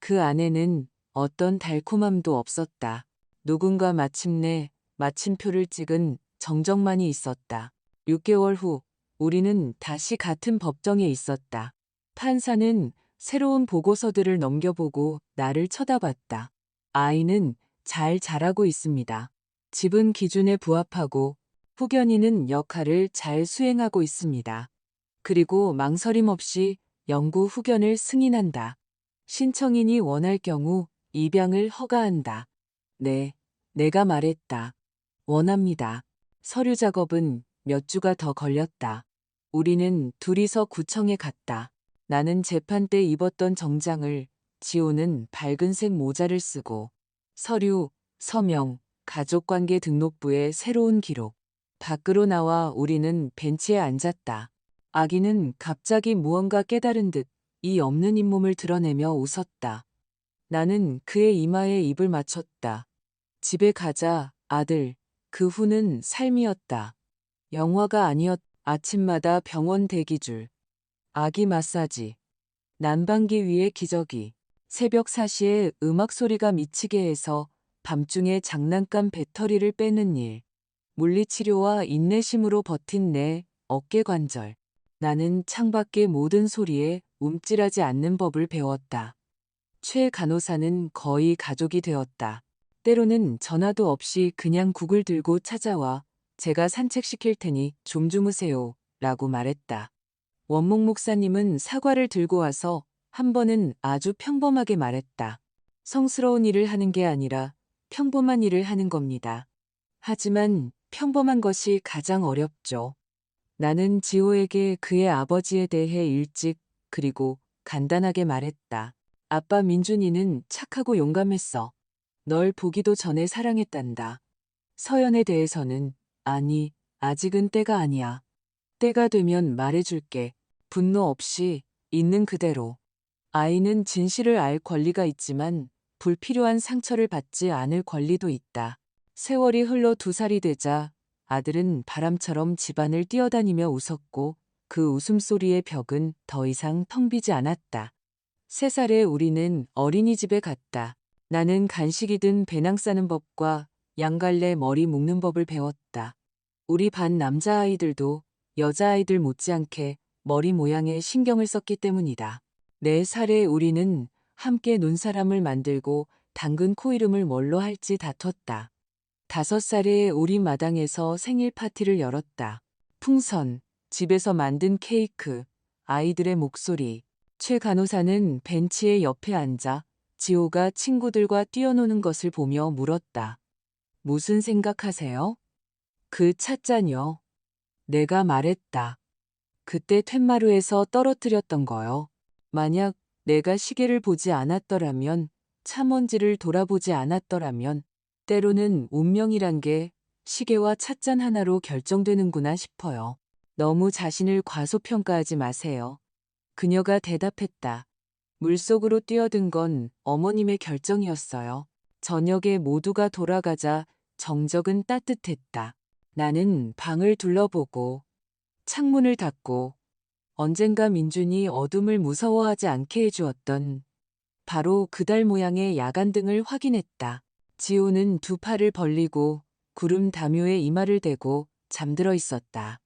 그 안에는 어떤 달콤함도 없었다. 누군가 마침내 마침표를 찍은 정적만이 있었다. 6개월 후 우리는 다시 같은 법정에 있었다. 판사는 새로운 보고서들을 넘겨보고 나를 쳐다봤다. 아이는 잘 자라고 있습니다. 집은 기준에 부합하고 후견인은 역할을 잘 수행하고 있습니다. 그리고 망설임 없이 영구 후견을 승인한다. 신청인이 원할 경우 입양을 허가한다. 네, 내가 말했다. 원합니다. 서류 작업은 몇 주가 더 걸렸다. 우리는 둘이서 구청에 갔다. 나는 재판 때 입었던 정장을, 지호는 밝은색 모자를 쓰고 서류, 서명, 가족관계 등록부에 새로운 기록. 밖으로 나와 우리는 벤치에 앉았다. 아기는 갑자기 무언가 깨달은 듯 이 없는 잇몸을 드러내며 웃었다. 나는 그의 이마에 입을 맞췄다. 집에 가자, 아들. 그 후는 삶이었다. 영화가 아니었. 아침마다 병원 대기줄. 아기 마사지. 난방기 위에 기저귀. 새벽 4시에 음악 소리가 미치게 해서 밤중에 장난감 배터리를 빼는 일. 물리치료와 인내심으로 버틴 내 어깨 관절. 나는 창밖의 모든 소리에 움찔하지 않는 법을 배웠다. 최 간호사는 거의 가족이 되었다. 때로는 전화도 없이 그냥 국을 들고 찾아와 제가 산책시킬 테니 좀 주무세요 라고 말했다. 원목 목사님은 사과를 들고 와서 한 번은 아주 평범하게 말했다. 성스러운 일을 하는 게 아니라 평범한 일을 하는 겁니다. 하지만 평범한 것이 가장 어렵죠. 나는 지호에게 그의 아버지에 대해 일찍 그리고 간단하게 말했다. 아빠 민준이는 착하고 용감했어. 널 보기도 전에 사랑했단다. 서연에 대해서는 아니, 아직은 때가 아니야. 때가 되면 말해줄게. 분노 없이 있는 그대로. 아이는 진실을 알 권리가 있지만 불필요한 상처를 받지 않을 권리도 있다. 세월이 흘러 2살이 되자 아들은 바람처럼 집안을 뛰어다니며 웃었고 그 웃음소리의 벽은 더 이상 텅 비지 않았다. 3살에 우리는 어린이집에 갔다. 나는 간식이든 배낭 싸는 법과 양갈래 머리 묶는 법을 배웠다. 우리 반 남자아이들도 여자아이들 못지않게 머리 모양에 신경을 썼기 때문이다. 4살에 우리는 함께 눈사람을 만들고 당근 코 이름을 뭘로 할지 다퉜다. 5살에 우리 마당에서 생일 파티를 열었다. 풍선, 집에서 만든 케이크, 아이들의 목소리. 최 간호사는 벤치의 옆에 앉아 지호가 친구들과 뛰어노는 것을 보며 물었다. 무슨 생각하세요? 그 찻잔요. 내가 말했다. 그때 툇마루에서 떨어뜨렸던 거요. 만약 내가 시계를 보지 않았더라면, 차먼지를 돌아보지 않았더라면, 때로는 운명이란 게 시계와 찻잔 하나로 결정되는구나 싶어요. 너무 자신을 과소평가하지 마세요. 그녀가 대답했다. 물속으로 뛰어든 건 어머님의 결정이었어요. 저녁에 모두가 돌아가자 정적은 따뜻했다. 나는 방을 둘러보고 창문을 닫고 언젠가 민준이 어둠을 무서워하지 않게 해주었던 바로 그달 모양의 야간등을 확인했다. 지호는 2팔을 벌리고 구름 담요에 이마를 대고 잠들어 있었다.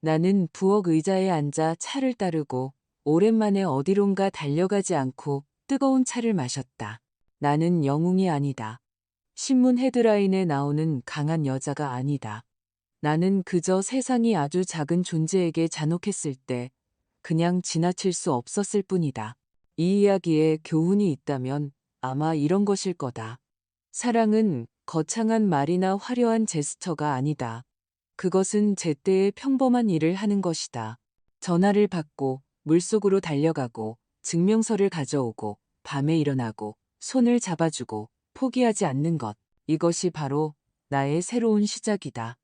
나는 부엌 의자에 앉아 차를 따르고 오랜만에 어디론가 달려가지 않고 뜨거운 차를 마셨다. 나는 영웅이 아니다. 신문 헤드라인에 나오는 강한 여자가 아니다. 나는 그저 세상이 아주 작은 존재에게 잔혹했을 때 그냥 지나칠 수 없었을 뿐이다. 이 이야기에 교훈이 있다면 아마 이런 것일 거다. 사랑은 거창한 말이나 화려한 제스처가 아니다. 그것은 제때의 평범한 일을 하는 것이다. 전화를 받고 물속으로 달려가고 증명서를 가져오고 밤에 일어나고 손을 잡아주고 포기하지 않는 것. 이것이 바로 나의 새로운 시작이다.